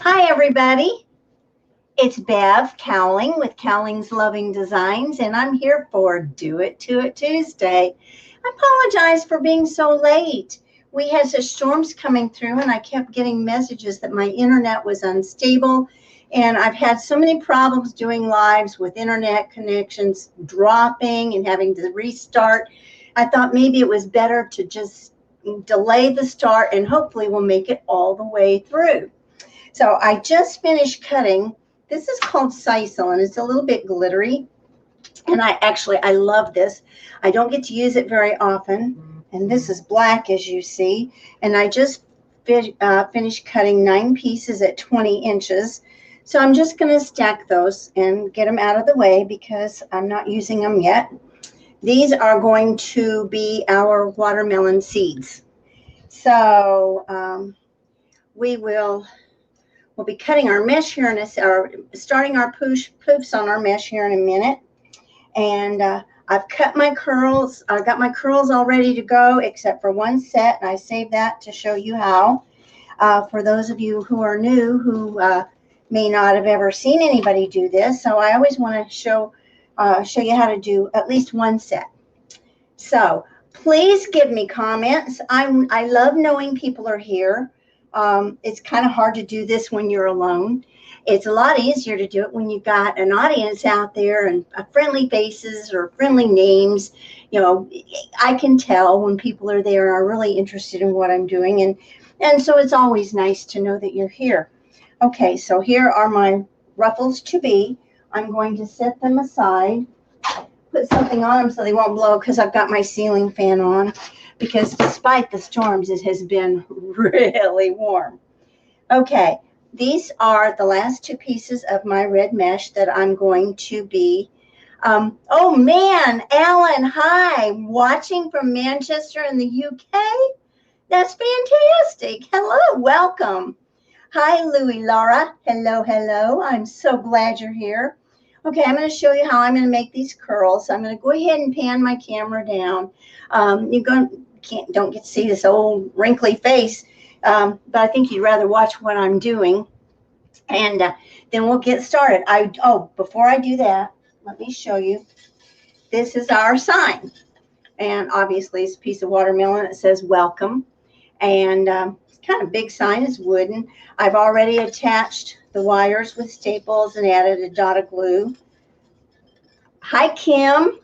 Hi, everybody. It's Bev Cowling with Cowling's Loving Designs, and I'm here for Do It To It Tuesday. I apologize for being so late. We had such storms coming through, and I kept getting messages that my internet was unstable, and I've had so many problems doing lives with internet connections dropping and having to restart. I thought maybe it was better to just delay the start, and hopefully we'll make it all the way through. So I just finished cutting. This is called sisal, and it's a little bit glittery. And I love this. I don't get to use it very often. And this is black, as you see. And I just finished cutting 9 pieces at 20 inches. So I'm just going to stack those and get them out of the way because I'm not using them yet. These are going to be our watermelon seeds. So we'll be cutting our mesh here starting our poofs on our mesh here in a minute. And I've cut my curls. I've got my curls all ready to go except for one set, and I saved that to show you how. For those of you who are new, who may not have ever seen anybody do this, so I always want to show you how to do at least one set. So please give me comments. I love knowing people are here. It's kind of hard to do this when you're alone. It's a lot easier to do it when you've got an audience out there and friendly faces or friendly names. You know, I can tell when people are there and are really interested in what I'm doing. And so it's always nice to know that you're here. Okay, so here are my ruffles to be. I'm going to set them aside, put something on them so they won't blow because I've got my ceiling fan on. Because despite the storms, it has been really warm. Okay, these are the last 2 pieces of my red mesh that I'm going to be. Oh man, Alan, hi, watching from Manchester in the UK. That's fantastic. Hello, welcome. Hi, Louie Laura. Hello, hello. I'm so glad you're here. Okay, I'm going to show you how I'm going to make these curls. I'm going to go ahead and pan my camera down. Don't get to see this old wrinkly face, but I think you'd rather watch what I'm doing, and then we'll get started. Before I do that, let me show you. This is our sign, and obviously it's a piece of watermelon. It says welcome, and it's kind of big sign. It's wooden. I've already attached the wires with staples and added a dot of glue. Hi, Kim.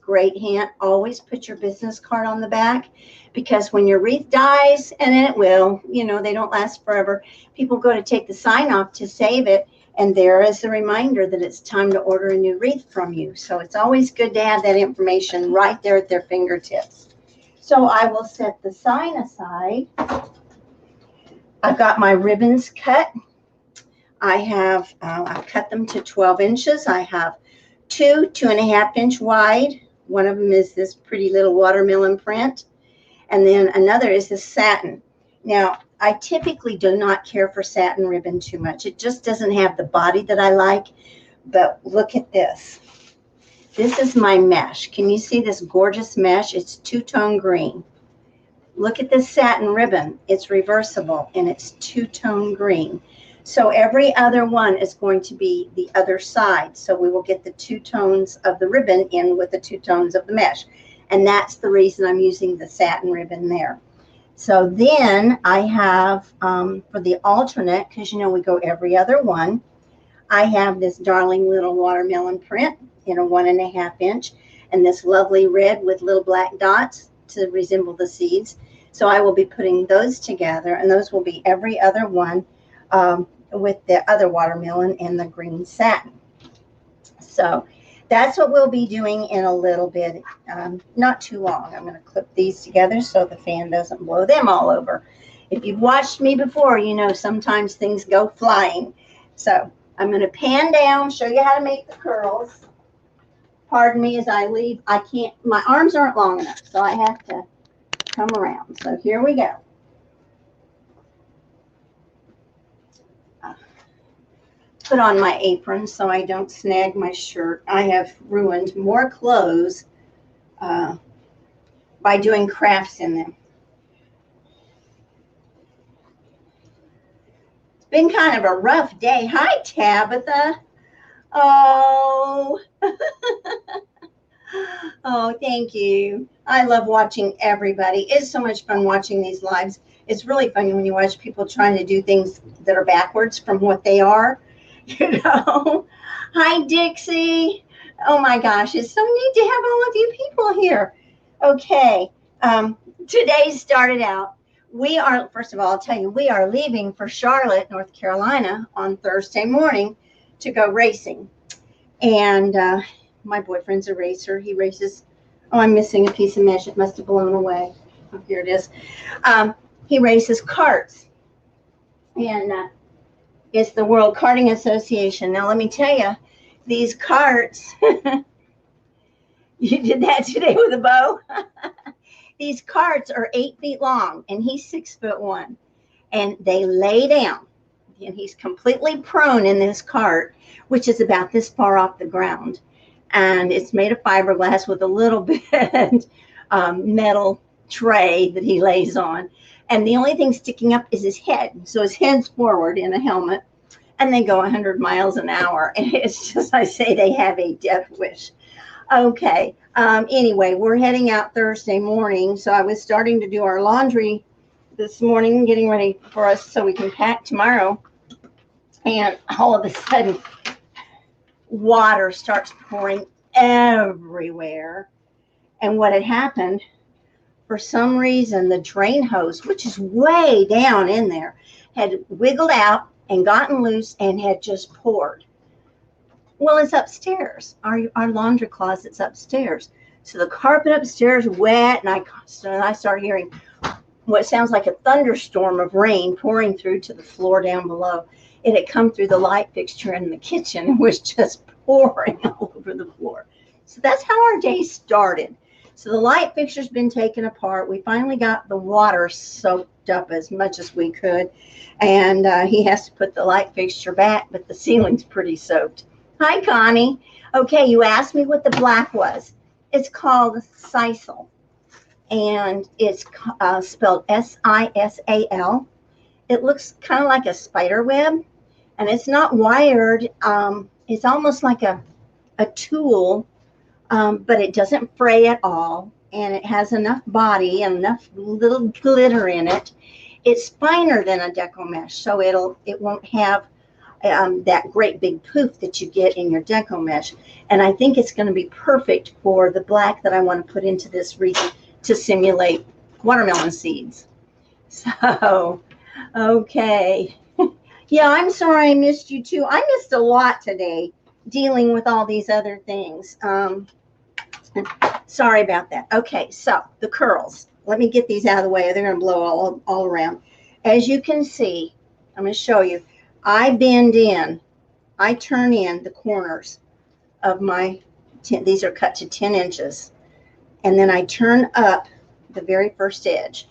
Great hint. Always put your business card on the back, because when your wreath dies, and it will, they don't last forever, people go to take the sign off to save it, and there is a reminder that it's time to order a new wreath from you. So it's always good to have that information right there at their fingertips. So I will set the sign aside. I've got my ribbons cut. I've cut them to 12 inches. I have 2.5 inch wide. One of them is this pretty little watermelon print, and then another is this satin. Now, I typically do not care for satin ribbon too much. It just doesn't have the body that I like, but look at this. This is my mesh. Can you see this gorgeous mesh? It's two-tone green. Look at this satin ribbon. It's reversible, and it's two-tone green. So every other one is going to be the other side. So we will get the 2 tones of the ribbon in with the 2 tones of the mesh. And that's the reason I'm using the satin ribbon there. So then I have, for the alternate, because we go every other one, I have this darling little watermelon print in a 1.5 inch, and this lovely red with little black dots to resemble the seeds. So I will be putting those together, and those will be every other one. With the other watermelon and the green satin. So that's what we'll be doing in a little bit, not too long. I'm going to clip these together so the fan doesn't blow them all over. If you've watched me before, sometimes things go flying. So I'm going to pan down, show you how to make the curls. Pardon me as I leave. My arms aren't long enough, so I have to come around. So here we go. Put on my apron so I don't snag my shirt. I have ruined more clothes by doing crafts in them. been kind of a rough day. Hi, Tabitha. Oh, oh, thank you. I love watching everybody. It's so much fun watching these lives. It's really funny when you watch people trying to do things that are backwards from what they are. You know. Hi, Dixie. Oh my gosh, it's so neat to have all of you people here. Okay, today started out. We are, first of all, I'll tell you, we are leaving for Charlotte, North Carolina on Thursday morning to go racing. And my boyfriend's a racer. He races. Oh, I'm missing a piece of mesh. It must have blown away. Oh, here it is. He races karts. And it's the World Karting Association. Now, let me tell you, these karts, you did that today with a bow? These karts are 8 feet long, and he's 6'1". And they lay down, and he's completely prone in this cart, which is about this far off the ground. And it's made of fiberglass with a little bit metal tray that he lays on. And the only thing sticking up is his head. So his head's forward in a helmet, and they go 100 miles an hour. And it's just, I say, they have a death wish. Okay. Anyway, we're heading out Thursday morning. So I was starting to do our laundry this morning, getting ready for us so we can pack tomorrow. And all of a sudden, water starts pouring everywhere. And what had happened, for some reason, the drain hose, which is way down in there, had wiggled out and gotten loose and had just poured. Well, it's upstairs. Our laundry closet's upstairs. So the carpet upstairs wet, and I start hearing what sounds like a thunderstorm of rain pouring through to the floor down below. It had come through the light fixture in the kitchen and was just pouring all over the floor. So that's how our day started. So the light fixture's been taken apart. We finally got the water soaked up as much as we could. And he has to put the light fixture back, but the ceiling's pretty soaked. Hi, Connie. Okay, you asked me what the black was. It's called sisal. And it's spelled S-I-S-A-L. It looks kind of like a spider web. And it's not wired. It's almost like a tool. But it doesn't fray at all, and it has enough body and enough little glitter in it. It's finer than a Deco Mesh, so it won't have that great big poof that you get in your Deco Mesh. And I think it's going to be perfect for the black that I want to put into this wreath to simulate watermelon seeds. So, okay. Yeah, I'm sorry I missed you too. I missed a lot today dealing with all these other things. Sorry about that. Okay, so the curls. Let me get these out of the way. They're going to blow all around. As you can see, I'm going to show you. I bend in. I turn in the corners of my, these are cut to 10 inches. And then I turn up the very first edge.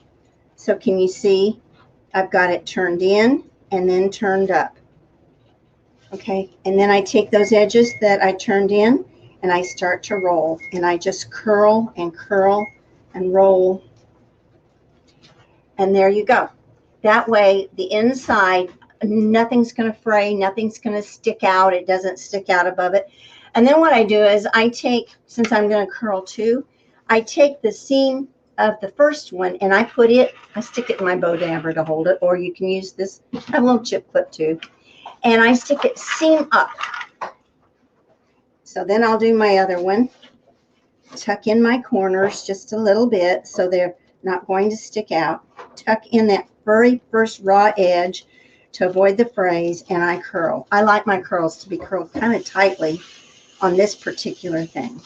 So can you see? I've got it turned in and then turned up. Okay, and then I take those edges that I turned in, and I start to roll, and I just curl and roll. And there you go. That way, the inside, nothing's going to fray, nothing's going to stick out. It doesn't stick out above it. And then what I do is I take, since I'm going to curl too, I take the seam of the first one, and I stick it in my bow dabber to hold it, or you can use this, I have a little chip clip too, and I stick it seam up. So then I'll do my other one, tuck in my corners just a little bit so they're not going to stick out, tuck in that very first raw edge to avoid the frays, and I curl. I like my curls to be curled kind of tightly on this particular thing.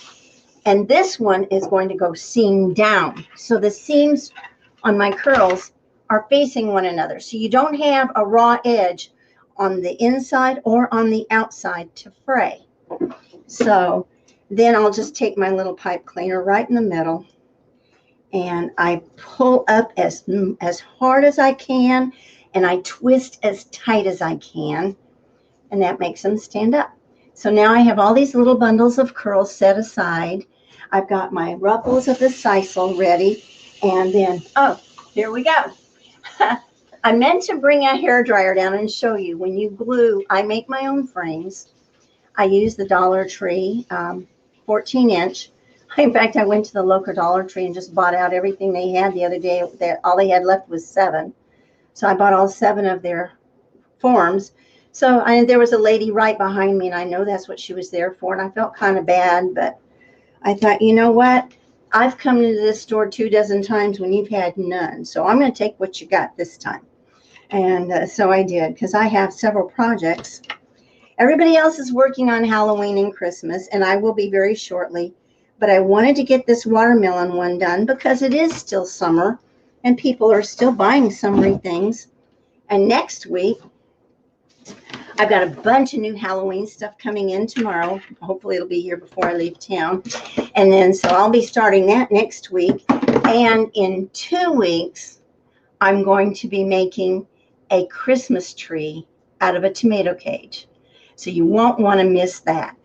And this one is going to go seam down. So the seams on my curls are facing one another. So you don't have a raw edge on the inside or on the outside to fray. So then I'll just take my little pipe cleaner right in the middle, and I pull up as hard as I can, and I twist as tight as I can, and that makes them stand up. So now I have all these little bundles of curls set aside. I've got my ruffles of the sisal ready, and then, oh, here we go. I meant to bring a hairdryer down and show you when you glue. I make my own frames. I use the Dollar Tree 14-inch. In fact, I went to the local Dollar Tree and just bought out everything they had the other day. All they had left was 7. So I bought all 7 of their forms. So there was a lady right behind me, and I know that's what she was there for. And I felt kind of bad, but I thought, you know what? I've come into this store 24 times when you've had none. So I'm going to take what you got this time. And so I did, because I have several projects. Everybody else is working on Halloween and Christmas, and I will be very shortly. But I wanted to get this watermelon one done because it is still summer, and people are still buying summery things. And next week, I've got a bunch of new Halloween stuff coming in tomorrow. Hopefully it'll be here before I leave town. And then, so I'll be starting that next week. And in 2 weeks, I'm going to be making a Christmas tree out of a tomato cage. So you won't want to miss that.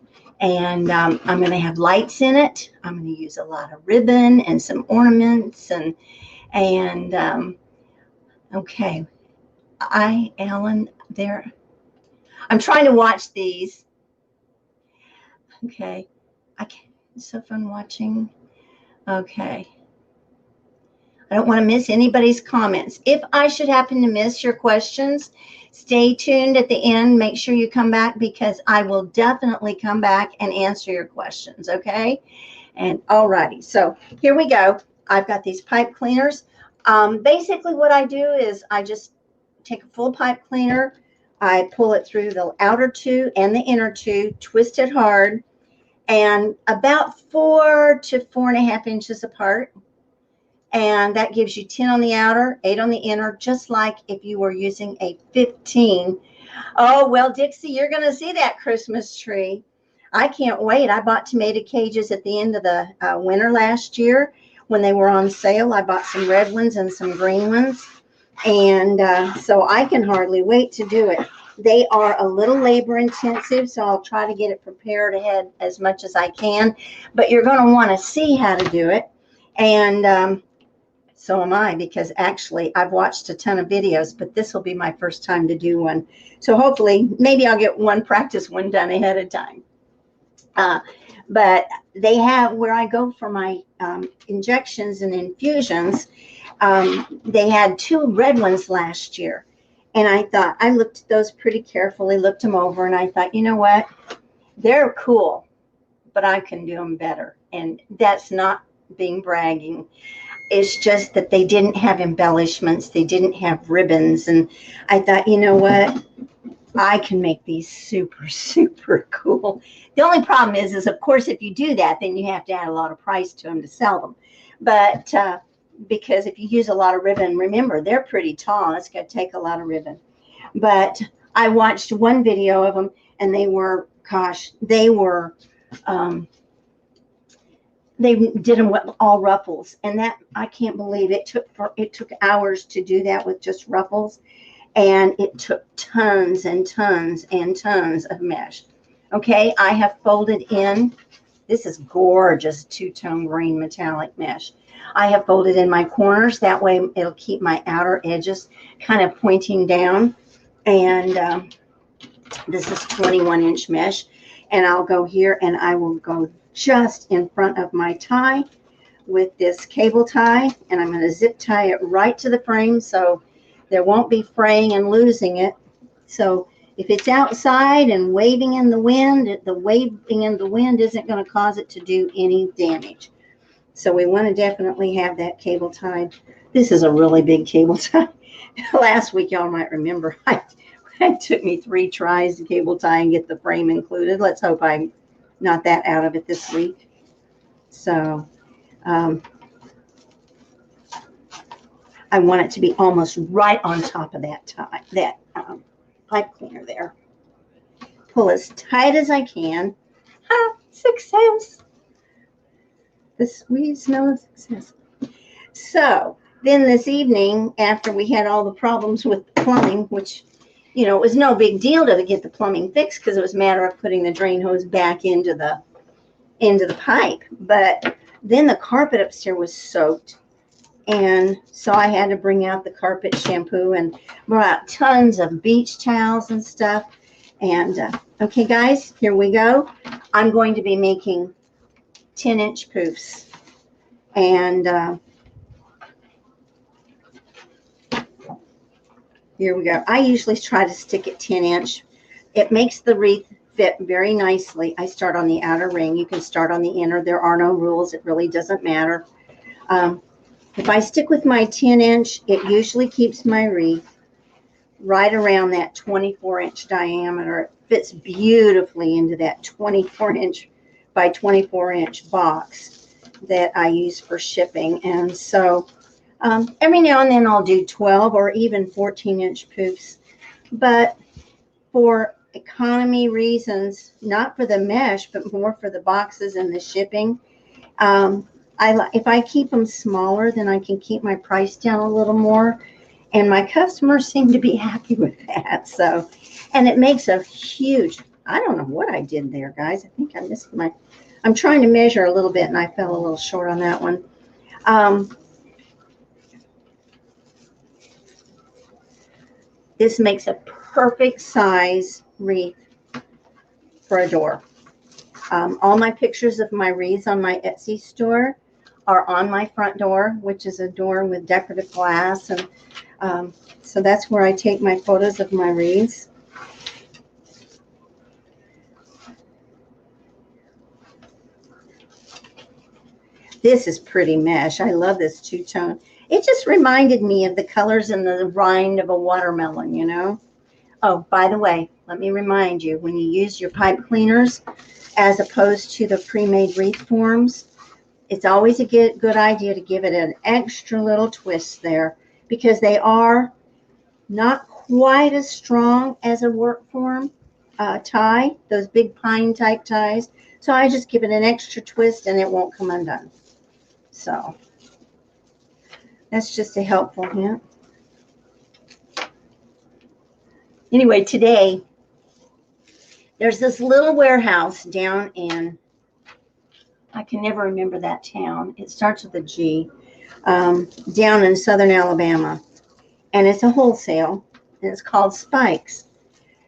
And I'm going to have lights in it. I'm going to use a lot of ribbon and some ornaments. Okay. Alan, there. I'm trying to watch these. Okay. It's so fun watching. Okay. I don't want to miss anybody's comments. If I should happen to miss your questions, stay tuned at the end. Make sure you come back, because I will definitely come back and answer your questions, okay? And alrighty, so here we go. I've got these pipe cleaners. Basically what I do is I just take a full pipe cleaner. I pull it through the outer 2 and the inner 2, twist it hard, and about 4 to 4.5 inches apart. And that gives you 10 on the outer, 8 on the inner, just like if you were using a 15. Oh, well, Dixie, you're going to see that Christmas tree. I can't wait. I bought tomato cages at the end of the winter last year when they were on sale. I bought some red ones and some green ones. And so I can hardly wait to do it. They are a little labor intensive, so I'll try to get it prepared ahead as much as I can. But you're going to want to see how to do it. And so am I, because actually I've watched a ton of videos, but this will be my first time to do one. So hopefully, maybe I'll get one practice one done ahead of time. But they have, where I go for my injections and infusions, they had 2 red ones last year. And I thought, I looked at those pretty carefully, looked them over, and I thought, you know what? They're cool, but I can do them better. And that's not being bragging. It's just that they didn't have embellishments. They didn't have ribbons. And I thought, you know what? I can make these super, super cool. The only problem is of course, if you do that, then you have to add a lot of price to them to sell them. But because if you use a lot of ribbon, remember, they're pretty tall. It's going to take a lot of ribbon. But I watched one video of them, and they were, gosh, they were... they did them with all ruffles, and that, I can't believe it took hours to do that with just ruffles, and it took tons and tons and tons of mesh. Okay, I have folded in, this is gorgeous 2-tone green metallic mesh. I have folded in my corners, that way it'll keep my outer edges kind of pointing down. And this is 21-inch mesh, and I'll go here and I will go just in front of my tie with this cable tie, and I'm going to zip tie it right to the frame so there won't be fraying and losing it. So if it's outside and waving in the wind, the waving in the wind isn't going to cause it to do any damage. So we want to definitely have that cable tied. This is a really big cable tie. Last week, y'all might remember, it took me 3 tries to cable tie and get the frame included. Let's hope I'm not that out of it this week. So I want it to be almost right on top of that tie, that pipe cleaner there. Pull as tight as I can. Success. The squeeze smell of success. So then this evening, after we had all the problems with plumbing, which, you know, it was no big deal to get the plumbing fixed because it was a matter of putting the drain hose back into the pipe. But then the carpet upstairs was soaked, And so I had to bring out the carpet shampoo and brought out tons of beach towels and stuff. And okay, guys, here we go. I'm going to be making 10-inch poofs. And here we go. I usually try to stick at 10-inch. It makes the wreath fit very nicely. I start on the outer ring. You can start on the inner. There are no rules. It really doesn't matter. If I stick with my 10-inch, it usually keeps my wreath right around that 24-inch diameter. It fits beautifully into that 24-inch by 24-inch box that I use for shipping. And so every now and then I'll do 12 or even 14-inch poofs. But for economy reasons, not for the mesh, but more for the boxes and the shipping, if I keep them smaller, then I can keep my price down a little more. And my customers seem to be happy with that. So, and it makes a huge, I don't know what I did there, guys. I think I missed I'm trying to measure a little bit and I fell a little short on that one. This makes a perfect size wreath for a door. All my pictures of my wreaths on my Etsy store are on my front door, which is a door with decorative glass. And so that's where I take my photos of my wreaths. This is pretty mesh. I love this two-tone. It just reminded me of the colors in the rind of a watermelon, you know. Oh, by the way, let me remind you, when you use your pipe cleaners as opposed to the pre-made wreath forms, it's always a good idea to give it an extra little twist there, because they are not quite as strong as a work form tie, those big pine type ties. So I just give it an extra twist and it won't come undone. So that's just a helpful hint. Anyway, today there's this little warehouse down in, I can never remember that town. It starts with a G, down in southern Alabama. And it's a wholesale, and it's called Spikes.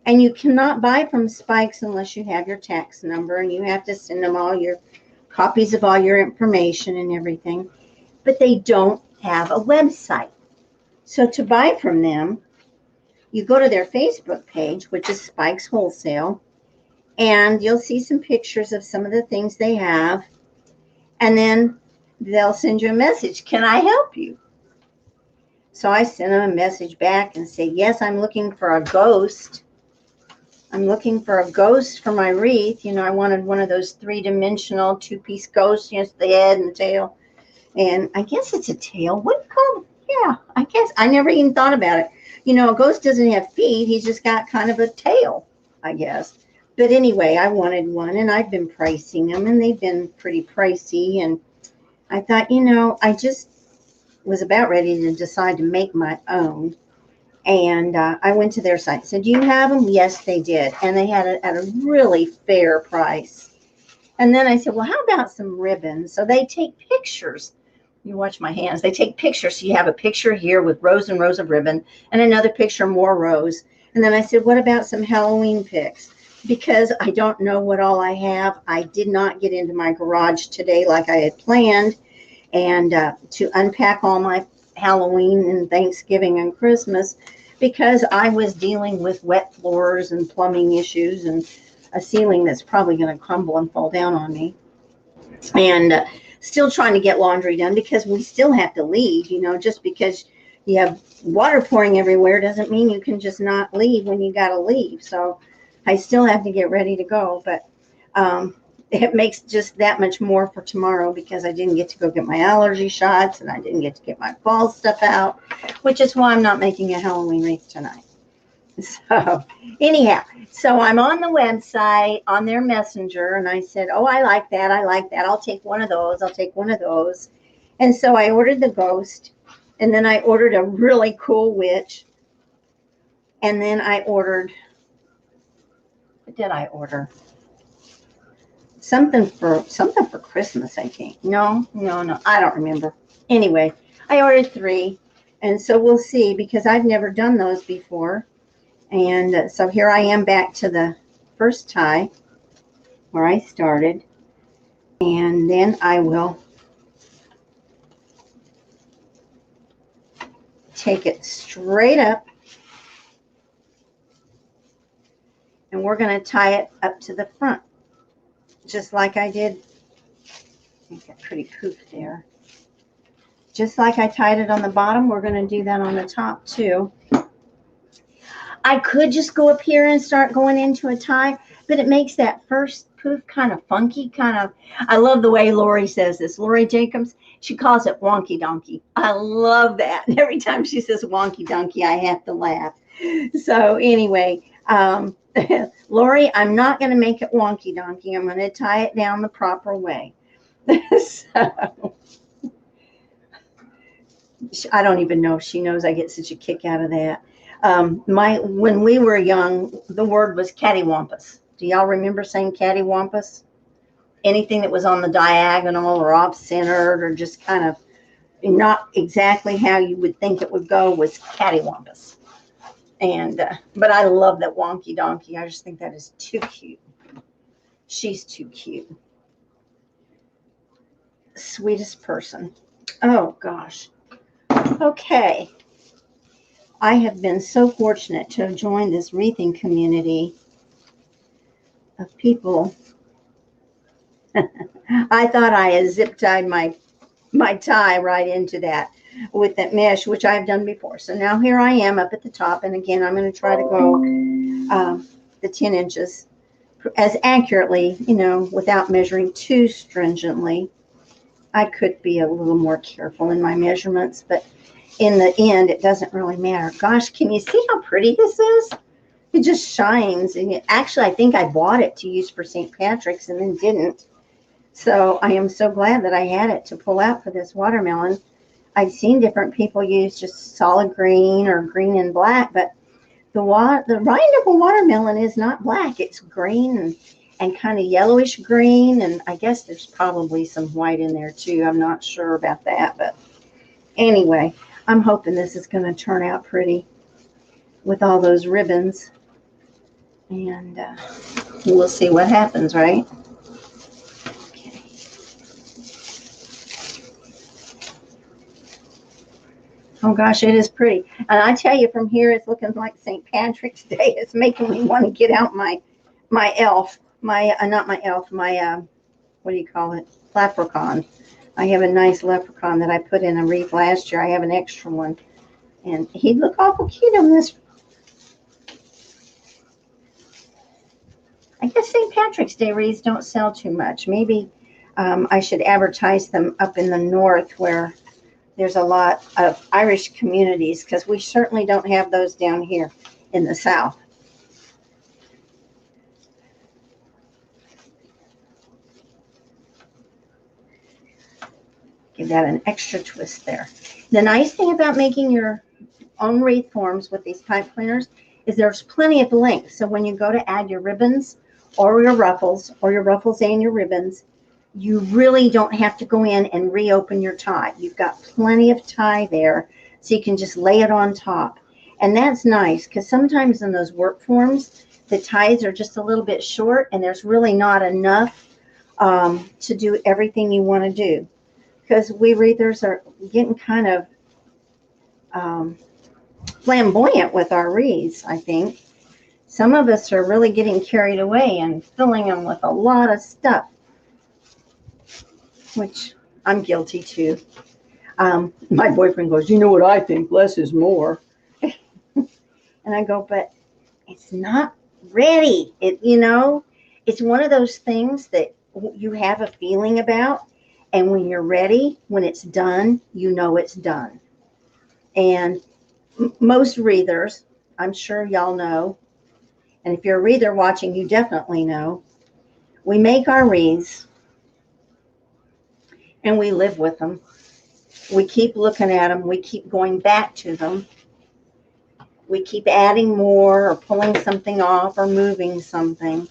And you cannot buy from Spikes unless you have your tax number, and you have to send them all your copies of all your information and everything. But they don't have a website. So to buy from them, you go to their Facebook page, which is Spikes Wholesale, and you'll see some pictures of some of the things they have. And then they'll send you a message. Can I help you? So I sent them a message back and say, yes, I'm looking for a ghost. I'm looking for a ghost for my wreath. You know, I wanted one of those 3-dimensional 2-piece ghosts, you know, the head and the tail. And I guess it's a tail. What do you call it? Yeah, I guess. I never even thought about it. You know, a ghost doesn't have feet. He's just got kind of a tail, I guess. But anyway, I wanted one, and I've been pricing them, and they've been pretty pricey. And I thought, you know, I just was about ready to decide to make my own. And I went to their site. Said, do you have them? Yes, they did. And they had it at a really fair price. And then I said, well, how about some ribbons? So they take pictures. You watch my hands. They take pictures. So you have a picture here with rows and rows of ribbon, and another picture, more rows. And then I said, what about some Halloween pics? Because I don't know what all I have. I did not get into my garage today like I had planned, and to unpack all my Halloween and Thanksgiving and Christmas, because I was dealing with wet floors and plumbing issues and a ceiling that's probably going to crumble and fall down on me. And still trying to get laundry done, because we still have to leave. You know, just because you have water pouring everywhere doesn't mean you can just not leave when you got to leave. So I still have to get ready to go, but it makes just that much more for tomorrow, because I didn't get to go get my allergy shots and I didn't get to get my fall stuff out, which is why I'm not making a Halloween wreath tonight. So anyhow, so I'm on the website, on their messenger, and I said, oh, I like that. I like that. I'll take one of those. I'll take one of those. And so I ordered the ghost, and then I ordered a really cool witch. And then I ordered, what did I order? Something for Christmas, I think. No, I don't remember. Anyway, I ordered 3. And so we'll see, because I've never done those before. And so here I am back to the first tie where I started. And then I will take it straight up. And we're going to tie it up to the front, just like I did. Make a pretty poof there. Just like I tied it on the bottom, we're going to do that on the top too. I could just go up here and start going into a tie, but it makes that first poof kind of funky, I love the way Lori says this. Lori Jacobs, she calls it wonky donkey. I love that. And every time she says wonky donkey, I have to laugh. So anyway, Lori, I'm not going to make it wonky donkey. I'm going to tie it down the proper way. So I don't even know if she knows I get such a kick out of that. When we were young, the word was cattywampus. Do y'all remember saying cattywampus? Anything that was on the diagonal or off-centered or just kind of not exactly how you would think it would go was cattywampus. And but I love that wonky donkey. I just think that is too cute. She's too cute. Sweetest person. Oh gosh. Okay. I have been so fortunate to have joined this wreathing community of people. I thought I had zip tied my tie right into that with that mesh, which I've done before. So now here I am up at the top, and again I'm going to try to go the 10 inches as accurately, without measuring too stringently. I could be a little more careful in my measurements, but in the end, it doesn't really matter. Gosh, can you see how pretty this is? It just shines. And actually, I think I bought it to use for St. Patrick's and then didn't. So I am so glad that I had it to pull out for this watermelon. I've seen different people use just solid green or green and black, but the rind of a watermelon is not black. It's green and kind of yellowish green, and I guess there's probably some white in there too. I'm not sure about that, but anyway, I'm hoping this is going to turn out pretty with all those ribbons, and we'll see what happens, right? Okay. Oh gosh, it is pretty. And I tell you, from here, it's looking like St. Patrick's Day. It's making me want to get out my elf, not my elf, my what do you call it? Leprechaun. I have a nice leprechaun that I put in a wreath last year. I have an extra one, and he'd look awful cute on this. I guess St. Patrick's Day wreaths don't sell too much. Maybe I should advertise them up in the north where there's a lot of Irish communities, because we certainly don't have those down here in the south. Give that an extra twist there. The nice thing about making your own wreath forms with these pipe cleaners is there's plenty of length. So when you go to add your ribbons or your ruffles and your ribbons, you really don't have to go in and reopen your tie. You've got plenty of tie there, so you can just lay it on top. And that's nice, because sometimes in those work forms, the ties are just a little bit short and there's really not enough to do everything you want to do. Because we wreathers are getting kind of flamboyant with our wreaths, I think. Some of us are really getting carried away and filling them with a lot of stuff, which I'm guilty too. My boyfriend goes, "You know what I think, less is more." And I go, "But it's not ready." It's one of those things that you have a feeling about. And when you're ready, when it's done, you know it's done. And most wreathers, I'm sure y'all know, and if you're a wreather watching, you definitely know, we make our wreaths and we live with them. We keep looking at them. We keep going back to them. We keep adding more or pulling something off or moving something.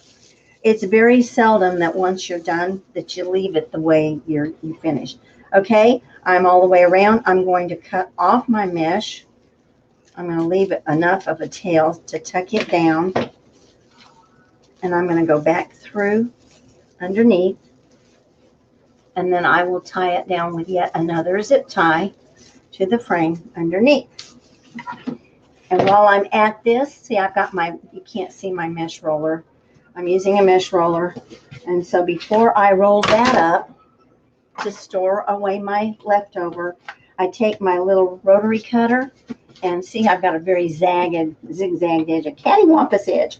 It's very seldom that once you're done that you leave it the way you finished. Okay, I'm all the way around. I'm going to cut off my mesh. I'm going to leave it enough of a tail to tuck it down. And I'm going to go back through underneath. And then I will tie it down with yet another zip tie to the frame underneath. And while I'm at this, see, I've got my, you can't see my mesh roller. I'm using a mesh roller. And so before I roll that up to store away my leftover, I take my little rotary cutter and see, I've got a very zigzagged edge, a cattywampus edge,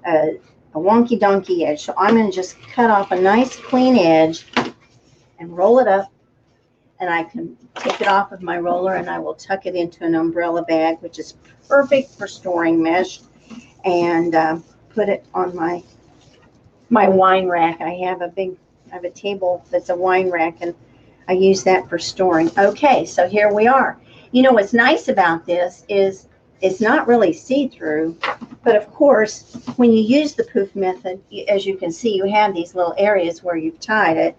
a wonky donkey edge. So I'm going to just cut off a nice clean edge and roll it up. And I can take it off of my roller and I will tuck it into an umbrella bag, which is perfect for storing mesh, and put it on my wine rack. I have a table that's a wine rack, and I use that for storing. Okay, so here we are. You know what's nice about this is it's not really see-through, but of course, when you use the poof method, as you can see, you have these little areas where you've tied it,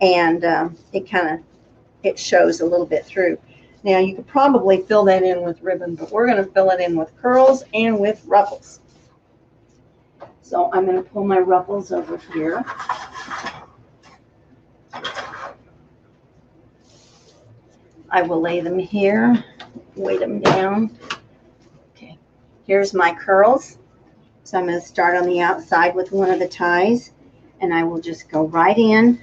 and it shows a little bit through. Now, you could probably fill that in with ribbon, but we're going to fill it in with curls and with ruffles. So I'm going to pull my ruffles over here. I will lay them here, weight them down. Okay, here's my curls. So I'm going to start on the outside with one of the ties, and I will just go right in,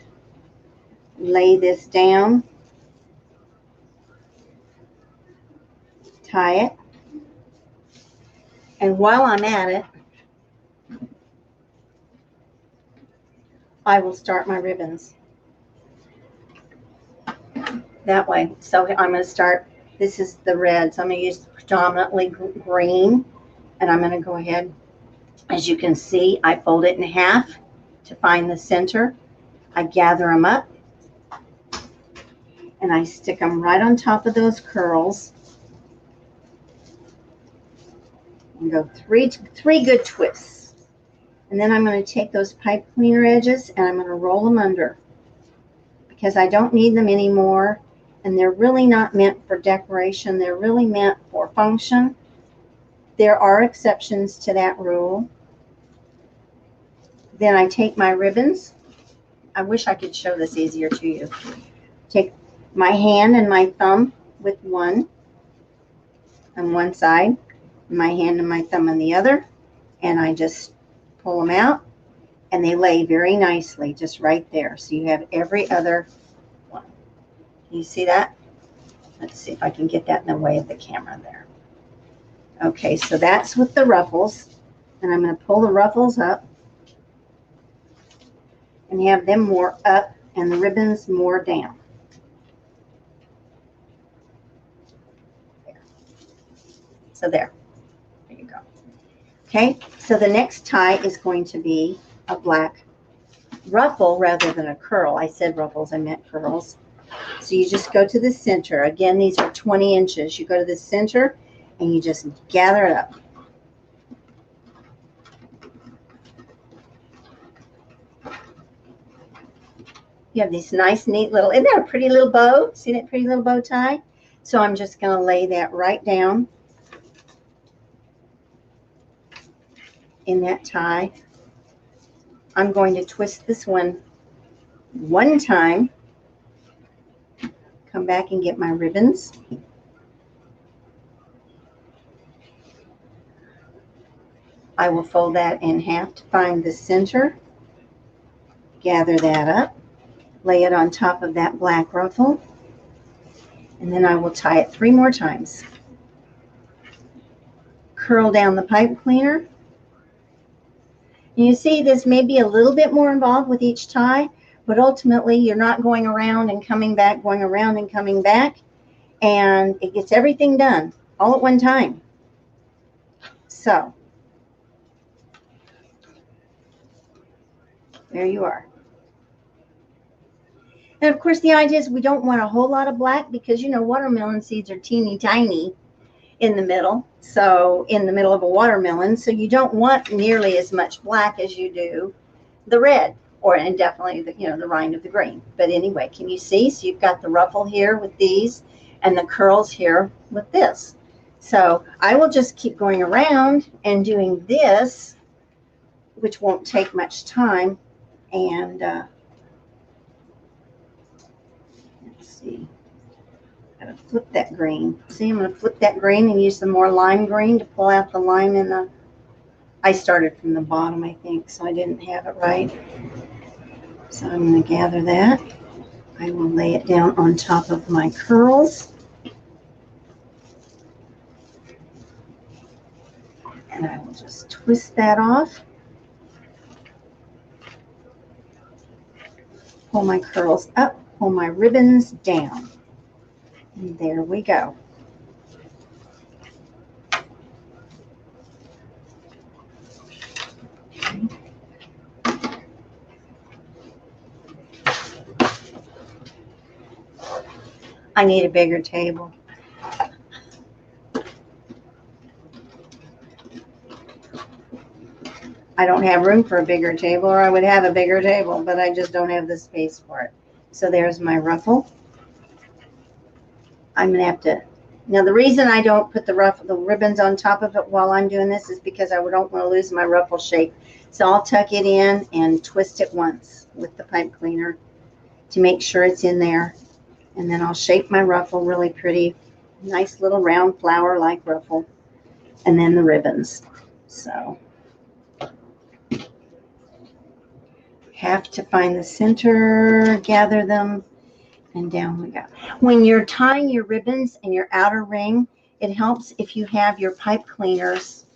lay this down, tie it, and while I'm at it, I will start my ribbons that way. So I'm going to start, this is the red, so I'm going to use predominantly green, and I'm going to go ahead, as you can see, I fold it in half to find the center. I gather them up, and I stick them right on top of those curls. And go three good twists. And then I'm going to take those pipe cleaner edges and I'm going to roll them under, because I don't need them anymore, and they're really not meant for decoration. They're really meant for function. There are exceptions to that rule. Then I take my ribbons. I wish I could show this easier to you. Take my hand and my thumb with one on one side, my hand and my thumb on the other, and I just pull them out, and they lay very nicely just right there. So you have every other one. Can you see that? Let's see if I can get that in the way of the camera there. Okay, so that's with the ruffles, and I'm going to pull the ruffles up and have them more up and the ribbons more down. There. So there you go. Okay, so the next tie is going to be a black ruffle rather than a curl. I said ruffles, I meant curls. So you just go to the center. Again, these are 20 inches. You go to the center and you just gather it up. You have these nice, neat little, isn't that a pretty little bow? See that pretty little bow tie? So I'm just going to lay that right down in that tie. I'm going to twist this one time, come back and get my ribbons. I will fold that in half to find the center, gather that up, lay it on top of that black ruffle, and then I will tie it 3 more times. Curl down the pipe cleaner. You see, this may be a little bit more involved with each tie, but ultimately you're not going around and coming back, going around and coming back, and it gets everything done all at one time. So there you are. And of course, the idea is we don't want a whole lot of black, because you know watermelon seeds are teeny tiny in the middle. So in the middle of a watermelon, so you don't want nearly as much black as you do the red. and definitely the, you know, the rind of the green. But anyway, can you see? So you've got the ruffle here with these and the curls here with this. So I will just keep going around and doing this, which won't take much time. And let's see, I'm gonna flip that green. See, I'm gonna flip that green and use the more lime green to pull out the lime in the, I started from the bottom, I think, so I didn't have it right. So I'm going to gather that. I will lay it down on top of my curls. And I will just twist that off. Pull my curls up, pull my ribbons down. And there we go. I need a bigger table. I don't have room for a bigger table, or I would have a bigger table, but I just don't have the space for it. So there's my ruffle. I'm going to have to, now the reason I don't put the ribbons on top of it while I'm doing this is because I don't want to lose my ruffle shape. So I'll tuck it in and twist it once with the pipe cleaner to make sure it's in there. And then I'll shape my ruffle really pretty, nice little round flower-like ruffle, and then the ribbons. So have to find the center, gather them, and down we go. When you're tying your ribbons in your outer ring, it helps if you have your pipe cleaners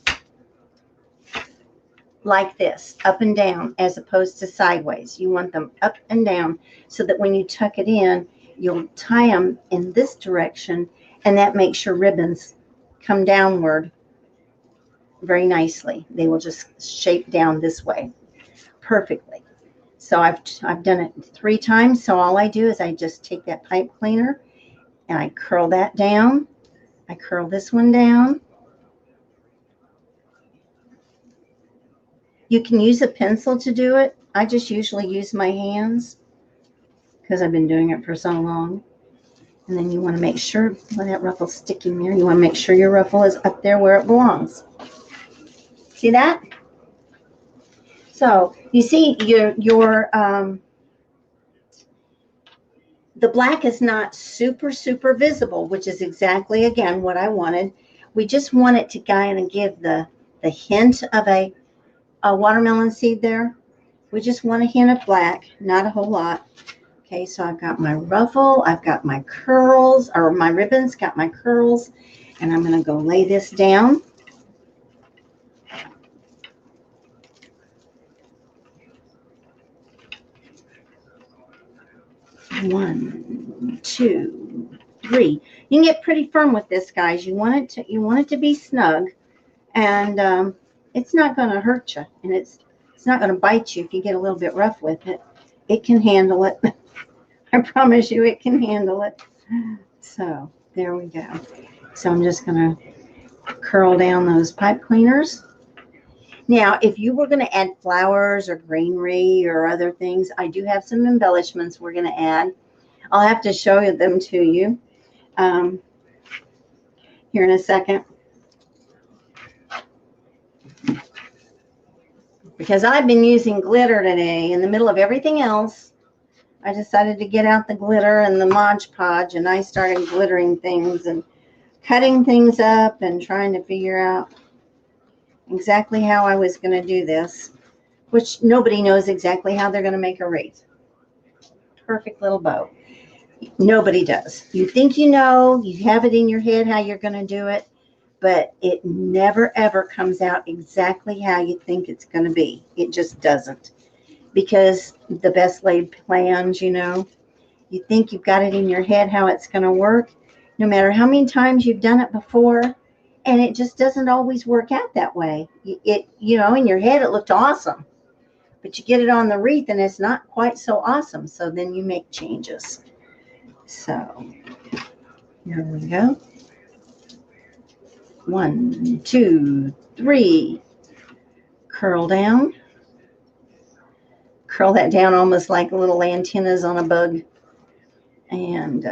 like this, up and down, as opposed to sideways. You want them up and down so that when you tuck it in, you'll tie them in this direction, and that makes your ribbons come downward very nicely. They will just shape down this way perfectly. So I've done it 3 times. So all I do is I just take that pipe cleaner and I curl that down. I curl this one down. You can use a pencil to do it. I just usually use my hands because I've been doing it for so long. And then you want to make sure, when that ruffle's sticking there, you want to make sure your ruffle is up there where it belongs. See that? So you see the black is not super visible, which is exactly, again, what I wanted. We just want it to kind of give the hint of a watermelon seed there. We just want a hint of black, not a whole lot. Okay, so I've got my ruffle, I've got my curls, or my ribbons, got my curls, and I'm going to go lay this down. One, two, three. You can get pretty firm with this, guys. You want it to be snug, and it's not going to hurt you, and it's not going to bite you if you get a little bit rough with it. It can handle it. I promise you, it can handle it. So there we go. So I'm just going to curl down those pipe cleaners. Now, if you were going to add flowers or greenery or other things, I do have some embellishments we're going to add. I'll have to show them to you here in a second. Because I've been using glitter today in the middle of everything else. I decided to get out the glitter and the Mod Podge, and I started glittering things and cutting things up and trying to figure out exactly how I was going to do this, which nobody knows exactly how they're going to make a wreath. Perfect little bow. Nobody does. You think you know, you have it in your head how you're going to do it, but it never ever comes out exactly how you think it's going to be. It just doesn't. Because the best laid plans, you know, you think you've got it in your head how it's going to work, no matter how many times you've done it before, and it just doesn't always work out that way. You know, in your head it looked awesome, but you get it on the wreath and it's not quite so awesome. So then you make changes. So here we go. 1, 2, 3. Curl down. curl that down almost like little antennas on a bug. And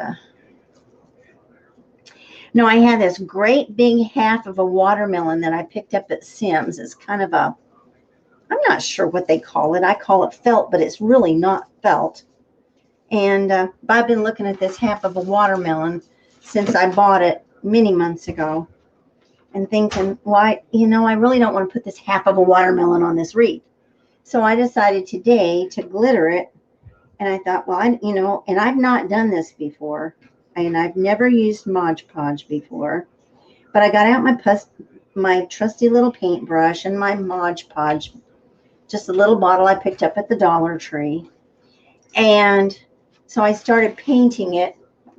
no, I had this great big half of a watermelon that I picked up at Sim's. It's kind of a, I'm not sure what they call it. I call it felt, but it's really not felt. And I've been looking at this half of a watermelon since I bought it many months ago and thinking, why, you know, I really don't want to put this half of a watermelon on this wreath. So I decided today to glitter it. And I thought, well, you know, and I've not done this before. And I've never used Mod Podge before. But I got out my trusty little paintbrush and my Mod Podge, just a little bottle I picked up at the Dollar Tree. And so I started painting it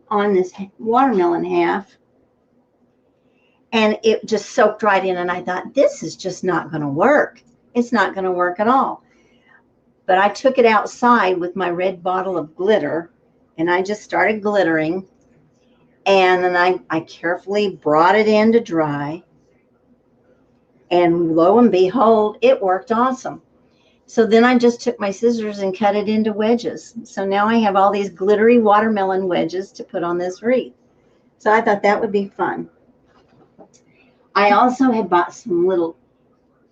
on this watermelon half. And it just soaked right in. And I thought, this is just not going to work. It's not going to work at all. But I took it outside with my red bottle of glitter. And I just started glittering. And then I carefully brought it in to dry. And lo and behold, it worked awesome. So then I just took my scissors and cut it into wedges. So now I have all these glittery watermelon wedges to put on this wreath. So I thought that would be fun. I also had bought some little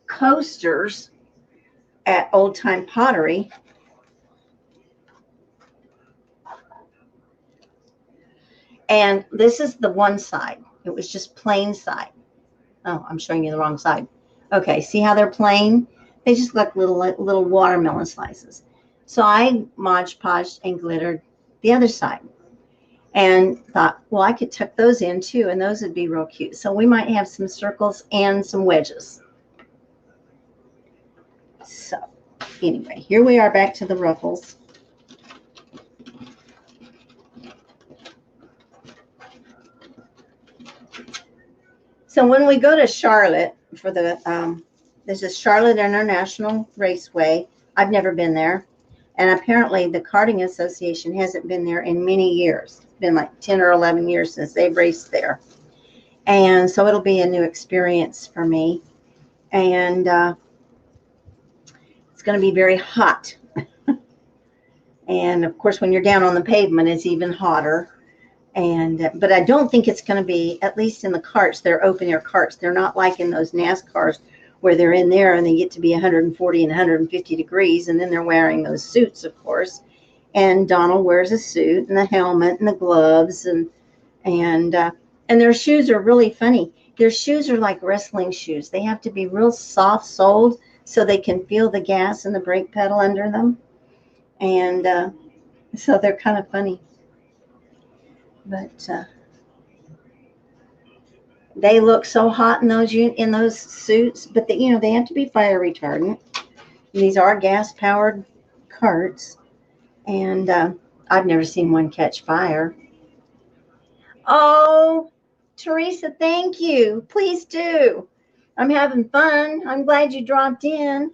coasters at Old Time Pottery. And this is the one side. It was just plain side. Oh, I'm showing you the wrong side. Okay, see how they're plain? They just look little watermelon slices. So I Mod Podged and glittered the other side. And thought, well, I could tuck those in too, and those would be real cute. So we might have some circles and some wedges. So anyway, here we are back to the ruffles. So when we go to Charlotte for the, there's a Charlotte International Raceway. I've never been there. And apparently the Karting Association hasn't been there in many years. It's been like 10 or 11 years since they've raced there. And so it'll be a new experience for me. And it's going to be very hot. And of course, when you're down on the pavement, it's even hotter. And but I don't think it's going to be, at least in the carts, they're open air carts. They're not like in those NASCARs where they're in there and they get to be 140 and 150 degrees. And then they're wearing those suits, of course. And Donald wears a suit and the helmet and the gloves. And their shoes are really funny. Their shoes are like wrestling shoes. They have to be real soft soled so they can feel the gas and the brake pedal under them. And so they're kind of funny. But they look so hot in those suits. But they have to be fire retardant. These are gas powered carts, and I've never seen one catch fire. Oh, Teresa, thank you. Please do. I'm having fun. I'm glad you dropped in.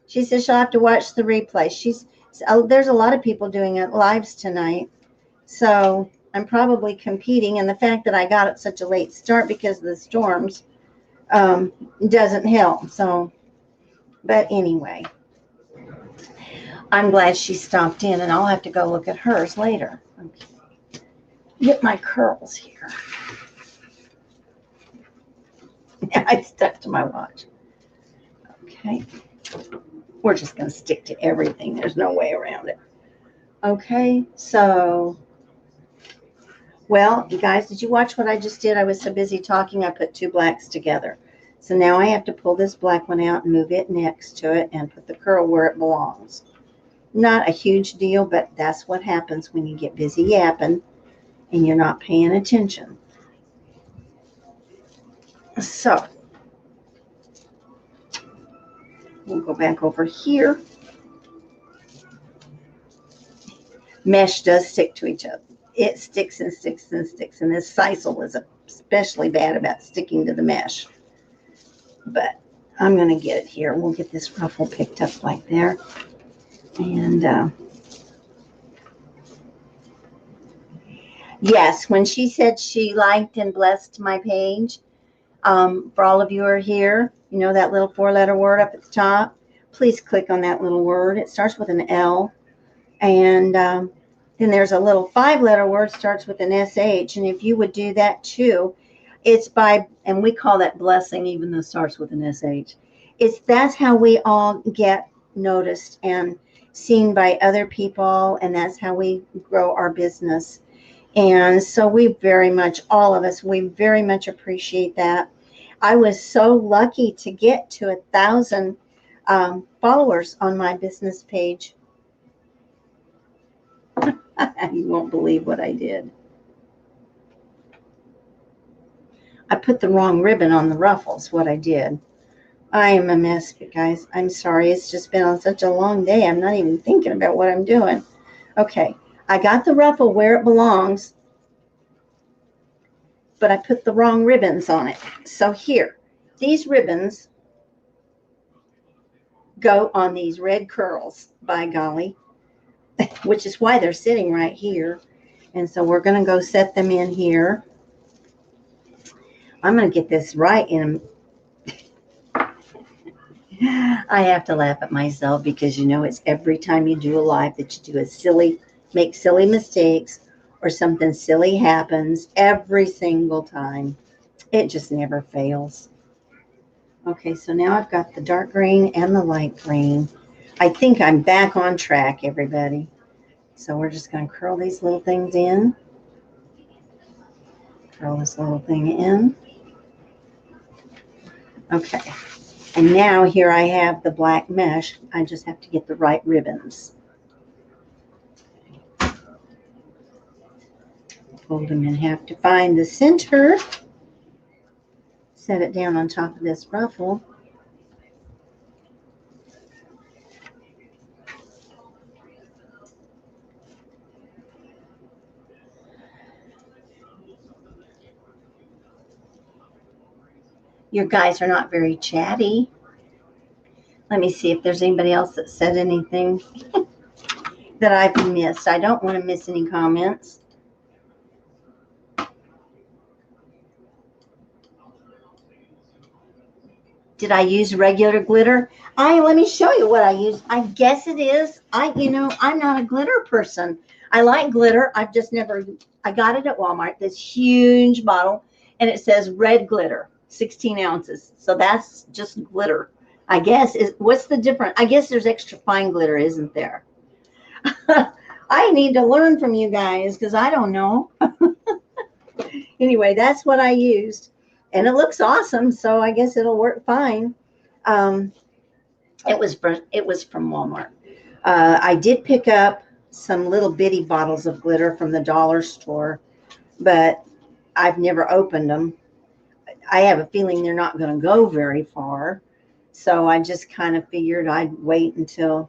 She says she'll have to watch the replay. There's a lot of people doing it lives tonight. So I'm probably competing, and the fact that I got it such a late start because of the storms doesn't help. So, but anyway, I'm glad she stopped in, and I'll have to go look at hers later. Okay. Get my curls here. I stuck to my watch. Okay. We're just going to stick to everything. There's no way around it. Okay, so... Well, you guys, did you watch what I just did? I was so busy talking, I put two blacks together. So now I have to pull this black one out and move it next to it and put the curl where it belongs. Not a huge deal, but that's what happens when you get busy yapping and you're not paying attention. So we'll go back over here. Mesh does stick to each other. It sticks and sticks and sticks. And this sisal is especially bad about sticking to the mesh. But I'm going to get it here. We'll get this ruffle picked up like there. And yes, when she said she liked and blessed my page, for all of you who are here, you know that little 4-letter word up at the top? please click on that little word. It starts with an L. And then there's a little 5-letter word starts with an SH. And if you would do that too, it's by, and we call that blessing, even though it starts with an SH. That's how we all get noticed and seen by other people. And that's how we grow our business. And so we very much, all of us, we very much appreciate that. I was so lucky to get to 1,000 followers on my business page. You won't believe what I did. I put the wrong ribbon on the ruffles, what I did. I am a mess, you guys. I'm sorry. It's just been on such a long day. I'm not even thinking about what I'm doing. Okay. I got the ruffle where it belongs, but I put the wrong ribbons on it. So here, these ribbons go on these red curls, by golly, which is why they're sitting right here. And so we're going to go set them in here. I'm going to get this right in. I have to laugh at myself because, you know, it's every time you do a live that you do make silly mistakes or something silly happens every single time. It just never fails. Okay, so now I've got the dark green and the light green. I think I'm back on track, everybody. So we're just going to curl these little things in. Curl this little thing in. Okay. And now here I have the black mesh. I just have to get the right ribbons. Fold them in half to find the center. Set it down on top of this ruffle. You guys are not very chatty. Let me see if there's anybody else that said anything that I've missed. I don't want to miss any comments. Did I use regular glitter? Let me show you what I use. I guess it is. I'm not a glitter person. I like glitter. I got it at Walmart, this huge bottle, and it says red glitter, 16 ounces. So that's just glitter. I guess, what's the difference? I guess there's extra fine glitter, isn't there? I need to learn from you guys because I don't know. Anyway, that's what I used. And it looks awesome, so I guess it'll work fine. It was from Walmart. I did pick up some little bitty bottles of glitter from the dollar store, but I've never opened them. I have a feeling they're not going to go very far. So I just kind of figured I'd wait until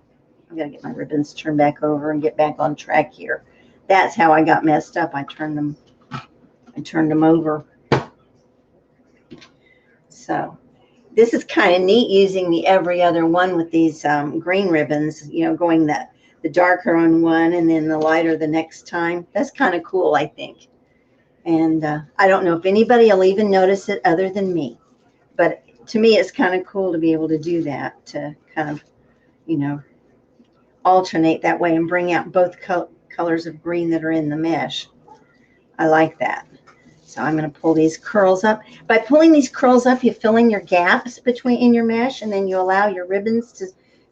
I've got to get my ribbons turned back over and get back on track here. That's how I got messed up. I turned them over. So this is kind of neat using the every other one with these green ribbons, you know, going the darker on one and then the lighter the next time. That's kind of cool, I think. And I don't know if anybody will even notice it other than me. But to me, it's kind of cool to be able to do that, to kind of, you know, alternate that way and bring out both colors of green that are in the mesh. I like that. So I'm going to pull these curls up. By pulling these curls up, you fill in your gaps in your mesh, and then you allow your ribbons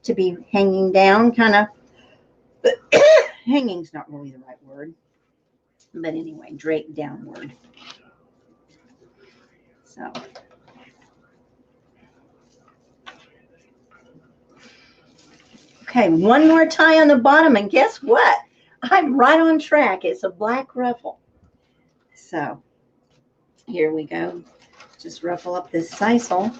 to be hanging down, kind of. Hanging's not really the right word. But anyway, drape downward. So. Okay, one more tie on the bottom, and guess what? I'm right on track. It's a black ruffle. So here we go. Just ruffle up this sisal.